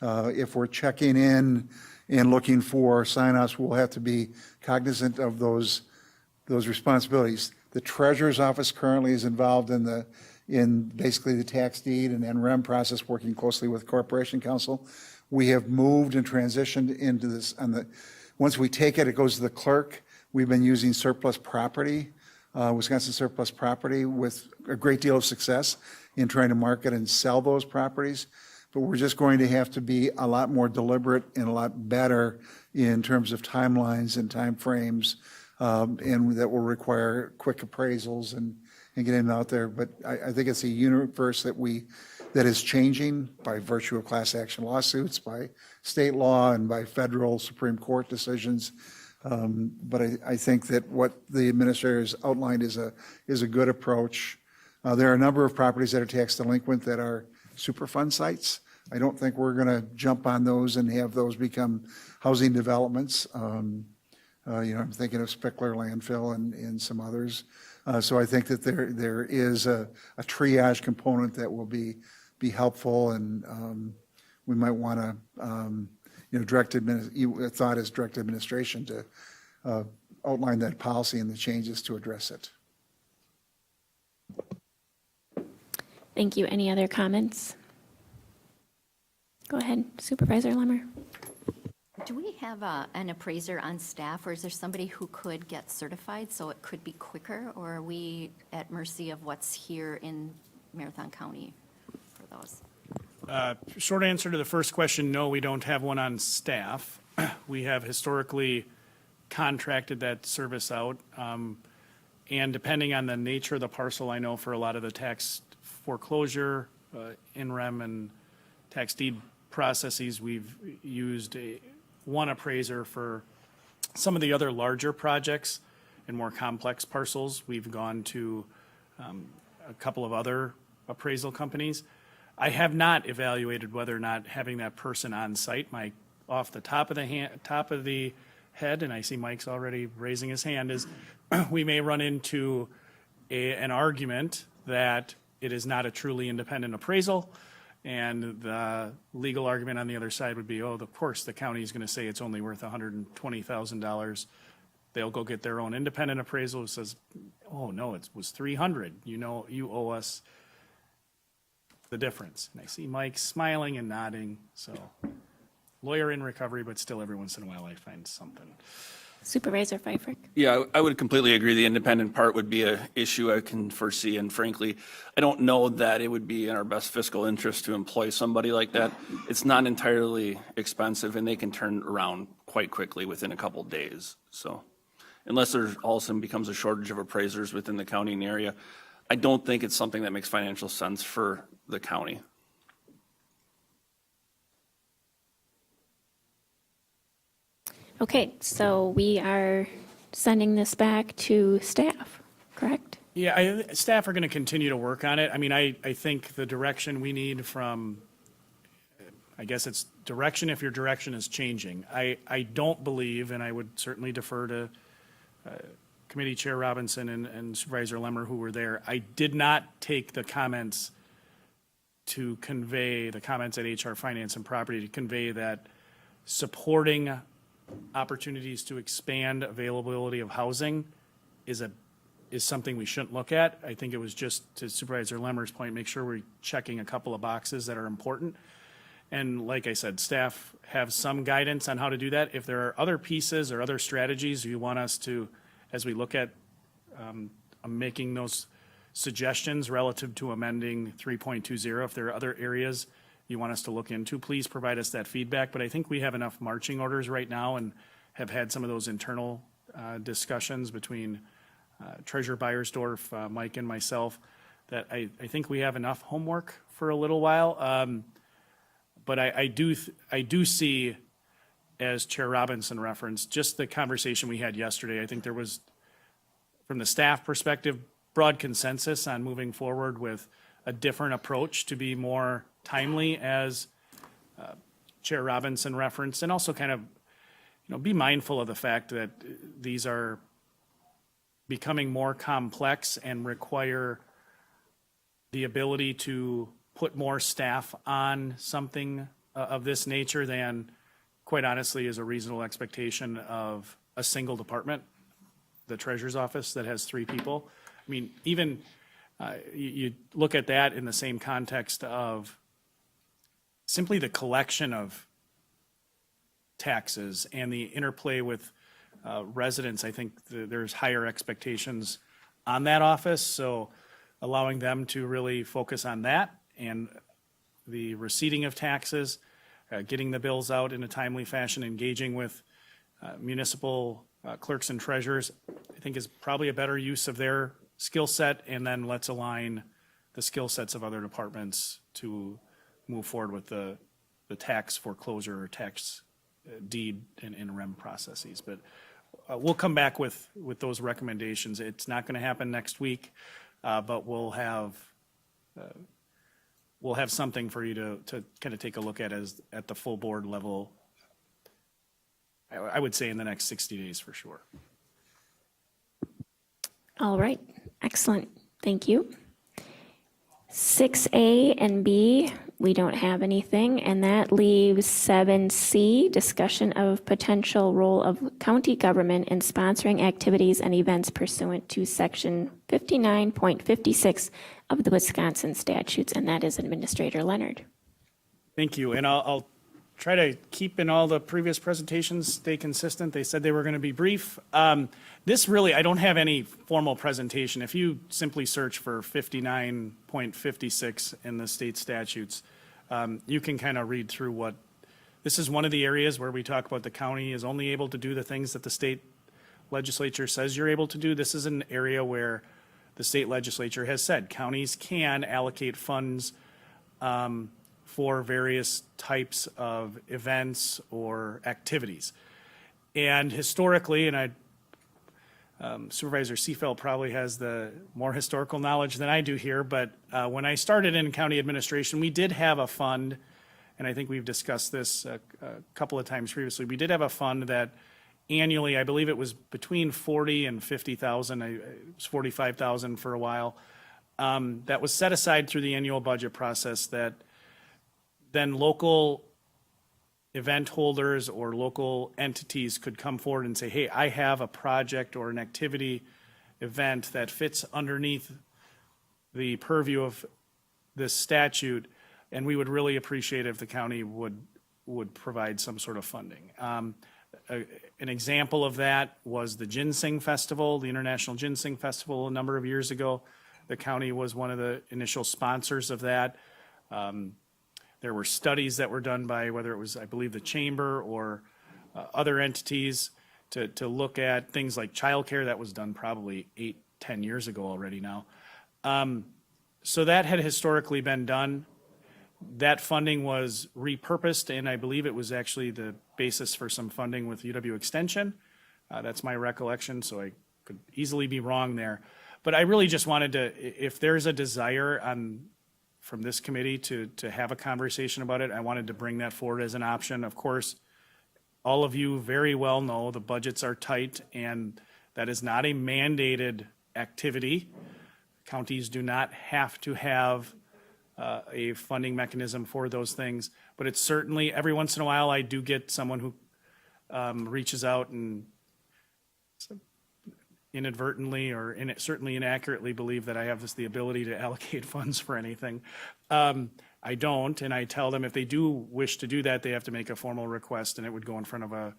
if we're checking in and looking for sign-offs, we'll have to be cognizant of those responsibilities. The Treasurer's Office currently is involved in basically the tax deed and NREM process, working closely with Corporation Counsel. We have moved and transitioned into this. Once we take it, it goes to the clerk. We've been using surplus property, Wisconsin surplus property, with a great deal of success in trying to market and sell those properties. But we're just going to have to be a lot more deliberate and a lot better in terms of timelines and timeframes, and that will require quick appraisals and getting out there. But I think it's a universe that is changing by virtue of class action lawsuits, by state law, and by federal Supreme Court decisions. But I think that what the administrator has outlined is a good approach. There are a number of properties that are tax delinquent that are Superfund sites. I don't think we're going to jump on those and have those become housing developments. I'm thinking of Spickler landfill and some others. So I think that there is a triage component that will be helpful, and we might want to, direct administration to outline that policy and the changes to address it. Thank you. Any other comments? Go ahead, Supervisor Lemmer. Do we have an appraiser on staff, or is there somebody who could get certified so it could be quicker, or are we at mercy of what's here in Marathon County for those? Short answer to the first question, no, we don't have one on staff. We have historically contracted that service out. And depending on the nature of the parcel, I know for a lot of the tax foreclosure, NREM and tax deed processes, we've used one appraiser. For some of the other larger projects and more complex parcels, we've gone to a couple of other appraisal companies. I have not evaluated whether or not having that person on site, Mike, off the top of the head, and I see Mike's already raising his hand, is we may run into an argument that it is not a truly independent appraisal, and the legal argument on the other side would be, oh, of course, the county is going to say it's only worth $120,000. They'll go get their own independent appraisal who says, oh, no, it was $300. You owe us the difference. And I see Mike smiling and nodding, so lawyer in recovery, but still every once in a while I find something. Supervisor Pfeiffer. Yeah, I would completely agree. The independent part would be an issue I can foresee, and frankly, I don't know that it would be in our best fiscal interest to employ somebody like that. It's not entirely expensive, and they can turn around quite quickly within a couple days. So unless there all of a sudden becomes a shortage of appraisers within the county and area, I don't think it's something that makes financial sense for the county. Okay, so we are sending this back to staff, correct? Yeah, staff are going to continue to work on it. I mean, I think the direction we need from, I guess it's direction if your direction is changing. I don't believe, and I would certainly defer to Committee Chair Robinson and Supervisor Lemmer who were there. I did not take the comments to convey, the comments at HR Finance and Property to convey that supporting opportunities to expand availability of housing is something we shouldn't look at. I think it was just, to Supervisor Lemmer's point, make sure we're checking a couple of boxes that are important. And like I said, staff have some guidance on how to do that. If there are other pieces or other strategies you want us to, as we look at making those suggestions relative to amending 3.20, if there are other areas you want us to look into, please provide us that feedback. But I think we have enough marching orders right now and have had some of those internal discussions between Treasurer Beiersdorf, Mike, and myself, that I think we have enough homework for a little while. But I do see, as Chair Robinson referenced, just the conversation we had yesterday. I think there was, from the staff perspective, broad consensus on moving forward with a different approach to be more timely, as Chair Robinson referenced, and also kind of, be mindful of the fact that these are becoming more complex and require the ability to put more staff on something of this nature than, quite honestly, is a reasonable expectation of a single department, the Treasurer's Office, that has 3 people. I mean, even you look at that in the same context of simply the collection of taxes and the interplay with residents. I think there's higher expectations on that office, so allowing them to really focus on that and the receipting of taxes, getting the bills out in a timely fashion, engaging with municipal clerks and treasurers, I think is probably a better use of their skill set. And then let's align the skill sets of other departments to move forward with the tax foreclosure or tax deed and REM processes. But we'll come back with those recommendations. It's not going to happen next week, but we'll have something for you to kind of take a look at at the full board level. I would say in the next 60 days for sure. All right, excellent, thank you. 6A and B, we don't have anything, and that leaves 7C, discussion of potential role of county government in sponsoring activities and events pursuant to section 59.56 of the Wisconsin statutes, and that is Administrator Leonard. Thank you, and I'll try to keep in all the previous presentations, stay consistent. They said they were going to be brief. This really, I don't have any formal presentation. If you simply search for 59.56 in the state statutes, you can kind of read through what, this is one of the areas where we talk about the county is only able to do the things that the state legislature says you're able to do. This is an area where the state legislature has said counties can allocate funds for various types of events or activities. And historically, and Supervisor Seefeld probably has the more historical knowledge than I do here, but when I started in county administration, we did have a fund, and I think we've discussed this a couple of times previously. We did have a fund that annually, I believe it was between 40 and 50,000, it was 45,000 for a while, that was set aside through the annual budget process that then local event holders or local entities could come forward and say, hey, I have a project or an activity event that fits underneath the purview of this statute, and we would really appreciate if the county would provide some sort of funding. An example of that was the Ginseng Festival, the International Ginseng Festival a number of years ago. The county was one of the initial sponsors of that. There were studies that were done by whether it was, I believe, the chamber or other entities to look at things like childcare. That was done probably 8-10 years ago already now. So that had historically been done. that funding was repurposed, and I believe it was actually the basis for some funding with UW Extension. That's my recollection, so I could easily be wrong there. But I really just wanted to, if there's a desire from this committee to have a conversation about it, I wanted to bring that forward as an option. Of course, all of you very well know the budgets are tight, and that is not a mandated activity. Counties do not have to have a funding mechanism for those things, but it's certainly, every once in a while, I do get someone who reaches out and inadvertently or certainly inaccurately believe that I have the ability to allocate funds for anything. I don't, and I tell them if they do wish to do that, they have to make a formal request, and it would go in front of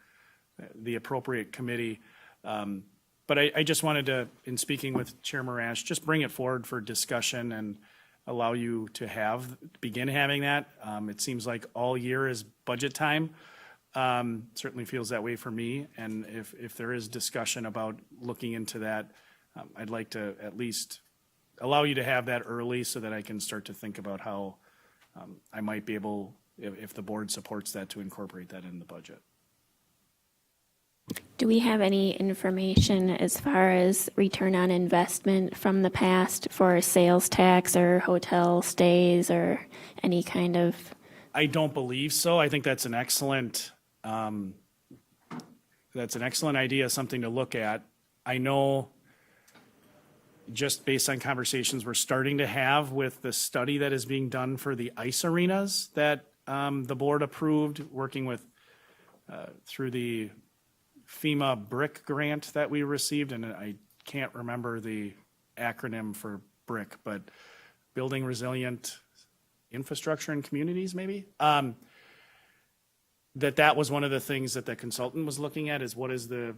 the appropriate committee. But I just wanted to, in speaking with Chair Marash, just bring it forward for discussion and allow you to begin having that. It seems like all year is budget time. Certainly feels that way for me. And if there is discussion about looking into that, I'd like to at least allow you to have that early so that I can start to think about how I might be able, if the board supports that, to incorporate that in the budget. Do we have any information as far as return on investment from the past for sales tax or hotel stays or any kind of? I don't believe so. I think that's an excellent idea, something to look at. I know just based on conversations we're starting to have with the study that is being done for the ice arenas that the board approved, working with through the FEMA BRIC grant that we received, and I can't remember the acronym for BRIC, but Building Resilient Infrastructure and Communities, maybe? That was one of the things that the consultant was looking at, is what is the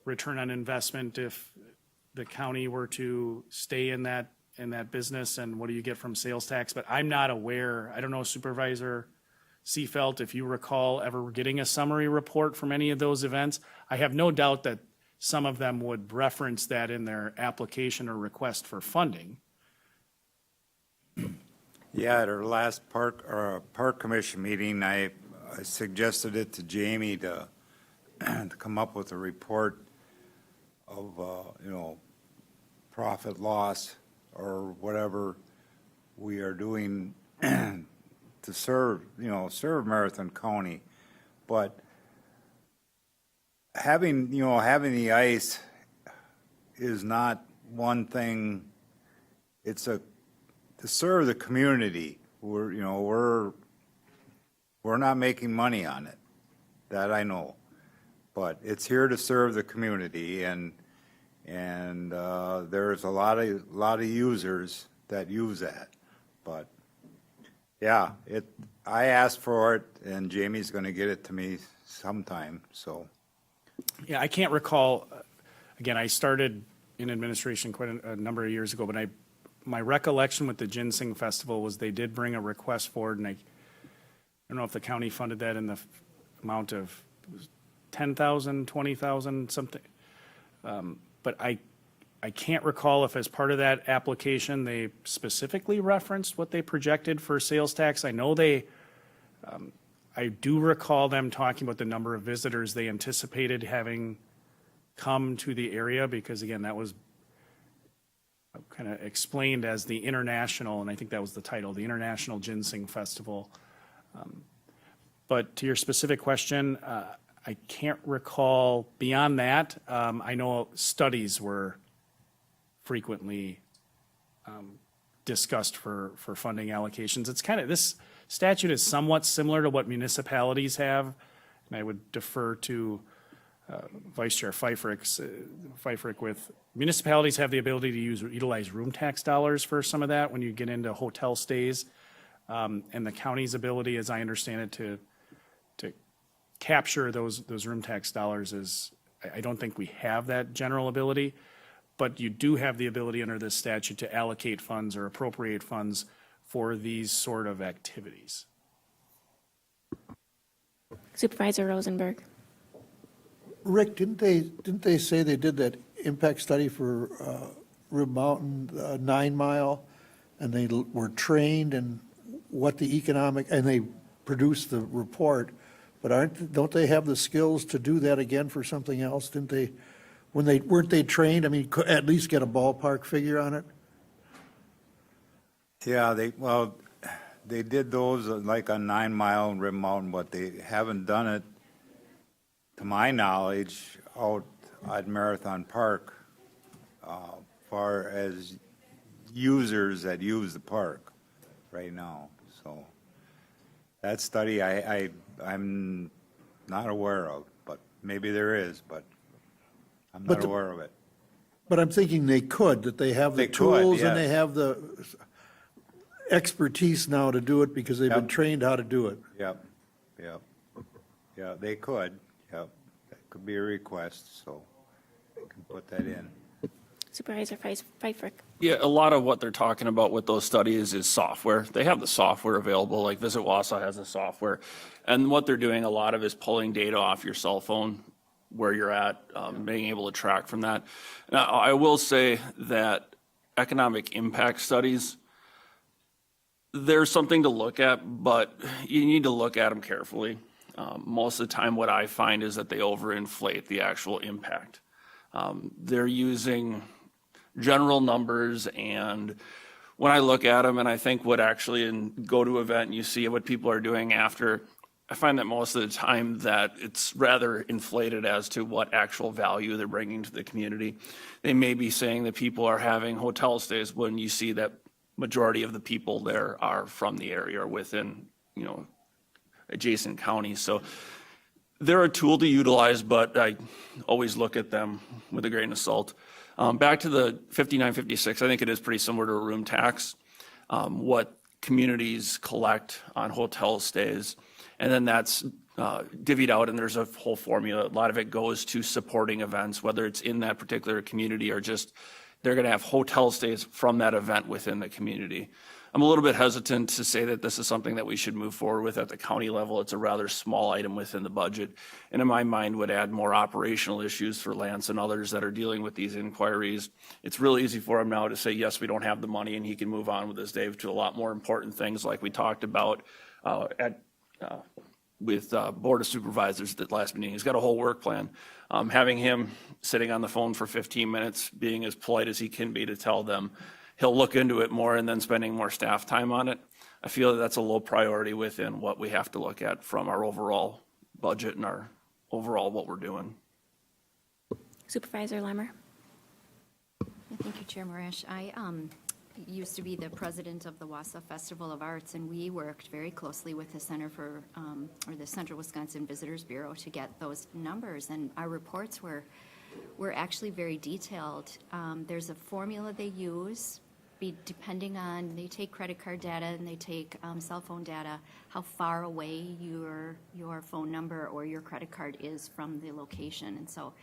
return on investment if the county were to stay in that business, and what do you get from sales tax? But I'm not aware, I don't know, Supervisor Seefeld, if you recall ever getting a summary report from any of those events. I have no doubt that some of them would reference that in their application or request for funding. Yeah, at our last park commission meeting, I suggested it to Jamie to come up with a report of, profit loss or whatever we are doing to serve Marathon County. But having the ice is not one thing. It's to serve the community. We're not making money on it, that I know. But it's here to serve the community, and there's a lot of users that use that. But yeah, I asked for it, and Jamie's going to get it to me sometime. So Yeah, I can't recall, again, I started in administration quite a number of years ago, but my recollection with the Ginseng Festival was they did bring a request forward, and I don't know if the county funded that in the amount of $10,000, $20,000, something. But I can't recall if as part of that application, they specifically referenced what they projected for sales tax. I know I do recall them talking about the number of visitors they anticipated having come to the area, because again, that was kind of explained as the international, and I think that was the title, the International Ginseng Festival. But to your specific question, I can't recall beyond that. I know studies were frequently discussed for funding allocations. It's kind of, this statute is somewhat similar to what municipalities have, and I would defer to Vice Chair Pfeifferich with, municipalities have the ability to utilize room tax dollars for some of that when you get into hotel stays. And the county's ability, as I understand it, to capture those room tax dollars is, I don't think we have that general ability, but you do have the ability under this statute to allocate funds or appropriate funds for these sort of activities. Supervisor Rosenberg. Rick, didn't they say they did that impact study for Rib Mountain 9 Mile, and they were trained, and what the economic, and they produce the report, but don't they have the skills to do that again for something else? Didn't they, weren't they trained? I mean, at least get a ballpark figure on it? Yeah, they did those like on 9 Mile and Rib Mountain, but they haven't done it, to my knowledge, out at Marathon Park, far as users that use the park right now. So that study I'm not aware of, but maybe there is, but I'm But not the- aware of it. But I'm thinking they could, that they have the They could, tools and they yes. have the expertise now to do it because they've been Yep. trained how to do it. Yep, yep. Yeah, they could, yep. That could be a request, so we can put that in. Supervisor Pfeiffer. Yeah, a lot of what they're talking about with those studies is software. They have the software available, like Visit Wausau has the software. And what they're doing a lot of is pulling data off your cell phone, where you're at, being able to track from that. Now, I will say that economic impact studies, there's something to look at, but you need to look at them carefully. Most of the time, what I find is that they overinflate the actual impact. They're using general numbers, and when I look at them and I think what actually, and go to an event and you see what people are doing after, I find that most of the time that it's rather inflated as to what actual value they're bringing to the community. They may be saying that people are having hotel stays when you see that majority of the people there are from the area or within, adjacent counties. So they're a tool to utilize, but I always look at them with a grain of salt. Back to the 5956, I think it is pretty similar to a room tax. What communities collect on hotel stays, and then that's divvied out, and there's a whole formula. A lot of it goes to supporting events, whether it's in that particular community or just they're going to have hotel stays from that event within the community. I'm a little bit hesitant to say that this is something that we should move forward with at the county level. It's a rather small item within the budget, and in my mind would add more operational issues for Lance and others that are dealing with these inquiries. It's real easy for him now to say, yes, we don't have the money, and he can move on with his day to a lot more important things like we talked about with Board of Supervisors at the last meeting. He's got a whole work plan. Having him sitting on the phone for 15 minutes, being as polite as he can be to tell them, he'll look into it more and then spending more staff time on it. I feel that that's a low priority within what we have to look at from our overall budget and our overall what we're doing. Supervisor Lemmer. Thank you, Chair Morash. I used to be the president of the Wausau Festival of Arts, and we worked very closely with the Center for, or the Central Wisconsin Visitors Bureau to get those numbers, and our reports were actually very detailed. There's a formula they use, depending on, they take credit card data and they take cell phone data, how far away your phone number or your credit card is from the location. And so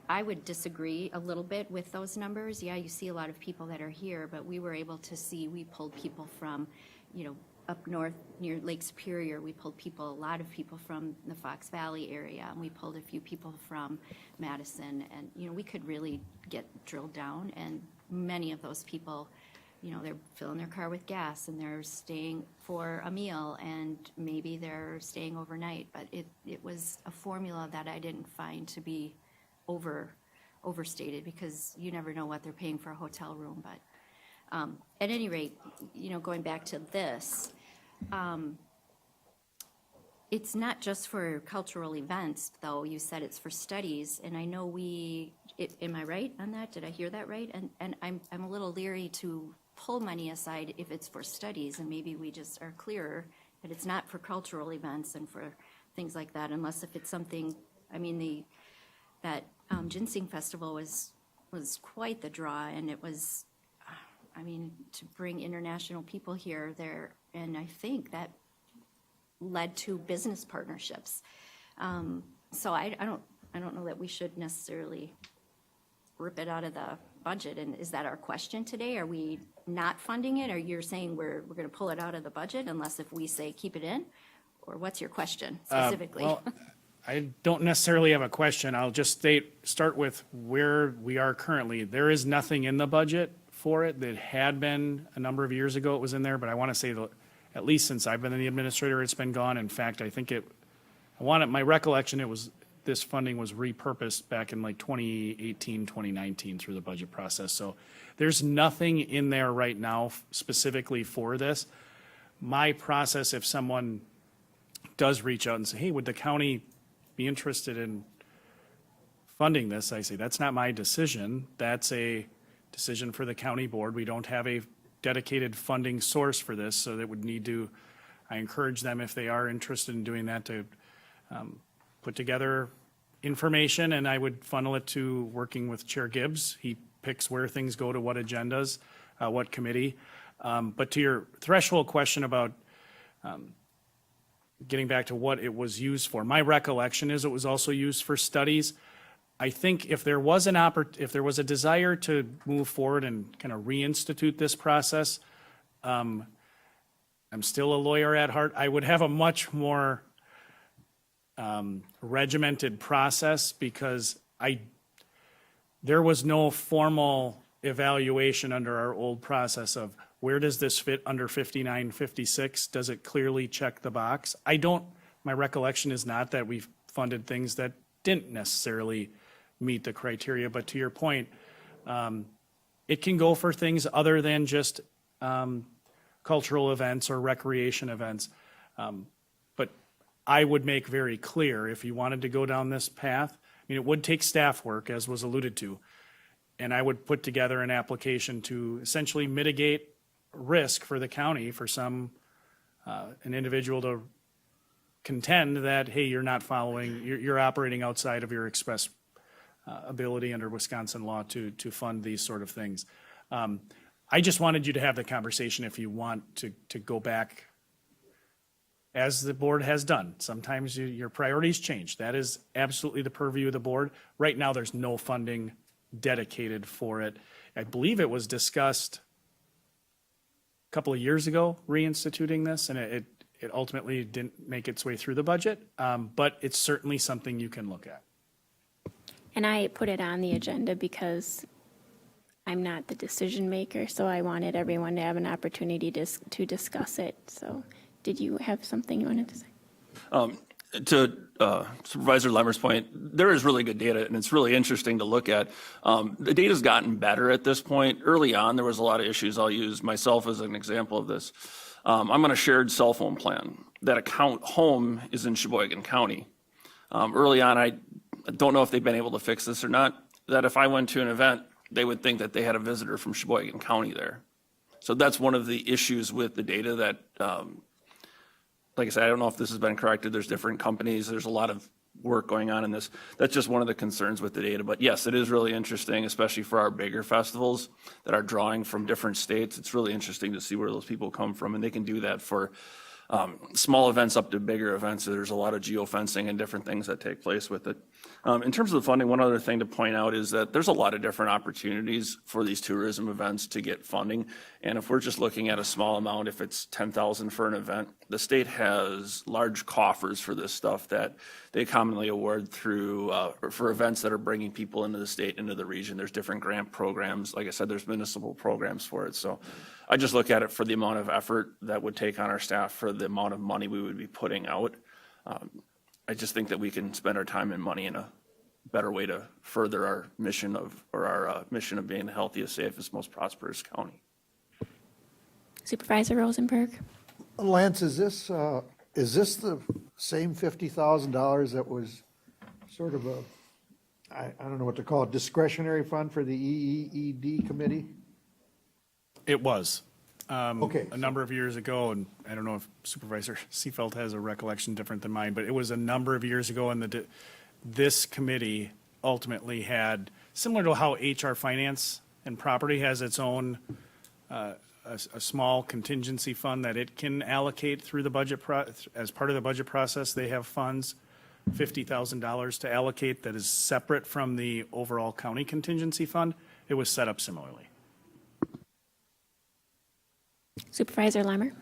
I would disagree a little bit with those numbers. Yeah, you see a lot of people that are here, but we were able to see, we pulled people from, up north near Lake Superior. We pulled a lot of people from the Fox Valley area, and we pulled a few people from Madison. And, we could really get drilled down, and many of those people, they're filling their car with gas and they're staying for a meal, and maybe they're staying overnight. But it was a formula that I didn't find to be overstated, because you never know what they're paying for a hotel room. But at any rate, going back to this, it's not just for cultural events, though. You said it's for studies, and I know am I right on that? Did I hear that right? And I'm a little leery to pull money aside if it's for studies, and maybe we just are clearer that it's not for cultural events and for things like that, unless if it's something, that Ginseng Festival was quite the draw, and it was, to bring international people here there, and I think that led to business partnerships. So I don't know that we should necessarily rip it out of the budget. And is that our question today? Are we not funding it, or you're saying we're going to pull it out of the budget unless if we say keep it in? Or what's your question specifically? Well, I don't necessarily have a question. I'll just start with where we are currently. There is nothing in the budget for it. That had been a number of years ago it was in there, but I want to say at least since I've been the administrator, it's been gone. In fact, I think my recollection, this funding was repurposed back in like 2018, 2019 through the budget process. So there's nothing in there right now specifically for this. My process, if someone does reach out and say, hey, would the county be interested in funding this? I say, that's not my decision. That's a decision for the county board. We don't have a dedicated funding source for this, so that would need to, I encourage them, if they are interested in doing that, to put together information, and I would funnel it to working with Chair Gibbs. He picks where things go to what agendas, what committee. But to your threshold question about getting back to what it was used for, my recollection is it was also used for studies. I think if there was a desire to move forward and kind of reinstitute this process, I'm still a lawyer at heart. I would have a much more regimented process, because there was no formal evaluation under our old process of where does this fit under 5956? Does it clearly check the box? My recollection is not that we've funded things that didn't necessarily meet the criteria, but to your point, it can go for things other than just cultural events or recreation events. But I would make very clear, if you wanted to go down this path, it would take staff work, as was alluded to, and I would put together an application to essentially mitigate risk for the county for an individual to contend that, hey, you're operating outside of your express ability under Wisconsin law to fund these sort of things. I just wanted you to have the conversation if you want to go back, as the board has done. Sometimes your priorities change. That is absolutely the purview of the board. Right now, there's no funding dedicated for it. I believe it was discussed a couple of years ago, reinstituting this, and it ultimately didn't make its way through the budget, but it's certainly something you can look at. And I put it on the agenda because I'm not the decision maker, so I wanted everyone to have an opportunity to discuss it. So did you have something you wanted to say? To Supervisor Lemmer's point, there is really good data, and it's really interesting to look at. The data's gotten better at this point. Early on, there was a lot of issues. I'll use myself as an example of this. I'm on a shared cell phone plan. That account home is in Sheboygan County. Early on, I don't know if they've been able to fix this or not, that if I went to an event, they would think that they had a visitor from Sheboygan County there. So that's one of the issues with the data that, like I said, I don't know if this has been corrected. There's different companies. There's a lot of work going on in this. That's just one of the concerns with the data. But yes, it is really interesting, especially for our bigger festivals that are drawing from different states. It's really interesting to see where those people come from, and they can do that for small events up to bigger events. So there's a lot of geofencing and different things that take place with it. In terms of the funding, one other thing to point out is that there's a lot of different opportunities for these tourism events to get funding. And if we're just looking at a small amount, if it's $10,000 for an event, the state has large coffers for this stuff that they commonly award through for events that are bringing people into the state, into the region. There's different grant programs. Like I said, there's municipal programs for it. So I just look at it for the amount of effort that would take on our staff, for the amount of money we would be putting out. I just think that we can spend our time and money in a better way to further our mission of being the healthiest, safest, most prosperous county. Supervisor Rosenberg? Lance, is this the same $50,000 that was sort of I don't know what to call it, discretionary fund for the EEED committee? It was. Okay. A number of years ago, and I don't know if Supervisor Seefeld has a recollection different than mine, but it was a number of years ago, and this committee ultimately had, similar to how HR Finance and Property has its own a small contingency fund that it can allocate through the budget as part of the budget process. They have funds, $50,000 to allocate, that is separate from the overall county contingency fund. It was set up similarly. Supervisor Lemmer?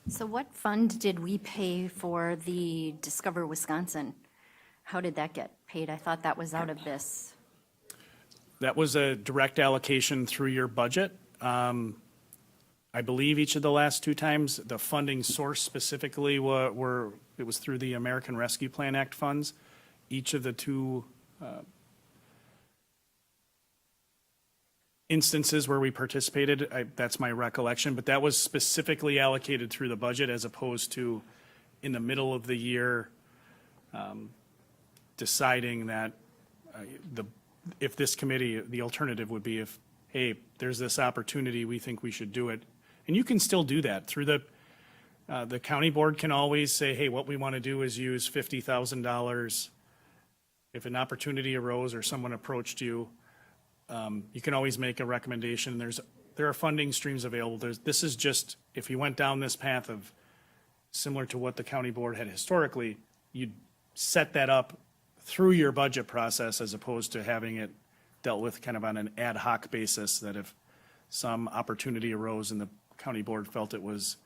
So what fund did we pay for the Discover Wisconsin? How did that get paid? I thought that was out of this. That was a direct allocation through your budget. I believe each of the last two times, the funding source specifically it was through the American Rescue Plan Act funds. Each of the two instances where we participated, that's my recollection, but that was specifically allocated through the budget as opposed to in the middle of the year deciding that if this committee, the alternative would be if, hey, there's this opportunity, we think we should do it. And you can still do that through the county board can always say, hey, what we want to do is use $50,000. If an opportunity arose or someone approached you, you can always make a recommendation. There are funding streams available. This is just, if you went down this path of similar to what the county board had historically, you'd set that up through your budget process as opposed to having it dealt with kind of on an ad hoc basis, that if some opportunity arose and the county board felt it was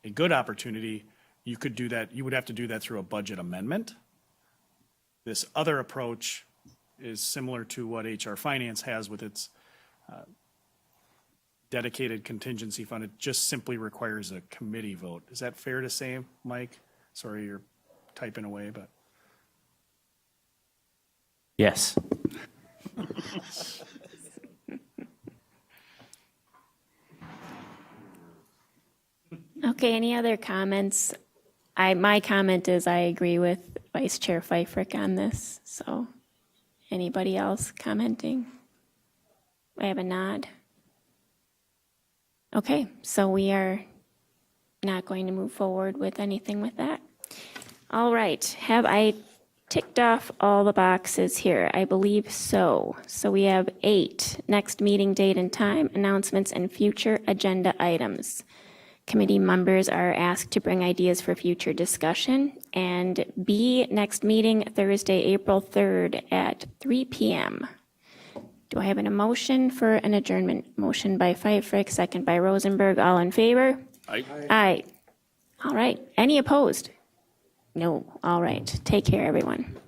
a good opportunity, you could do that. You would have to do that through a budget amendment. This other approach is similar to what HR Finance has with its dedicated contingency fund. It just simply requires a committee vote. Is that fair to say, Mike? Sorry, you're typing away, but. Yes. Okay, any other comments? My comment is I agree with Vice Chair Pfeiffer on this, so anybody else commenting? I have a nod. Okay, so we are not going to move forward with anything with that. All right, have I ticked off all the boxes here? I believe so. So we have 8, next meeting date and time, announcements, and future agenda items. Committee members are asked to bring ideas for future discussion. And B, next meeting Thursday, April 3rd at 3 p.m. Do I have a motion for an adjournment? Motion by Pfeiffer, second by Rosenberg. All in favor? Aye. Aye. All right. Any opposed? No. All right. Take care, everyone.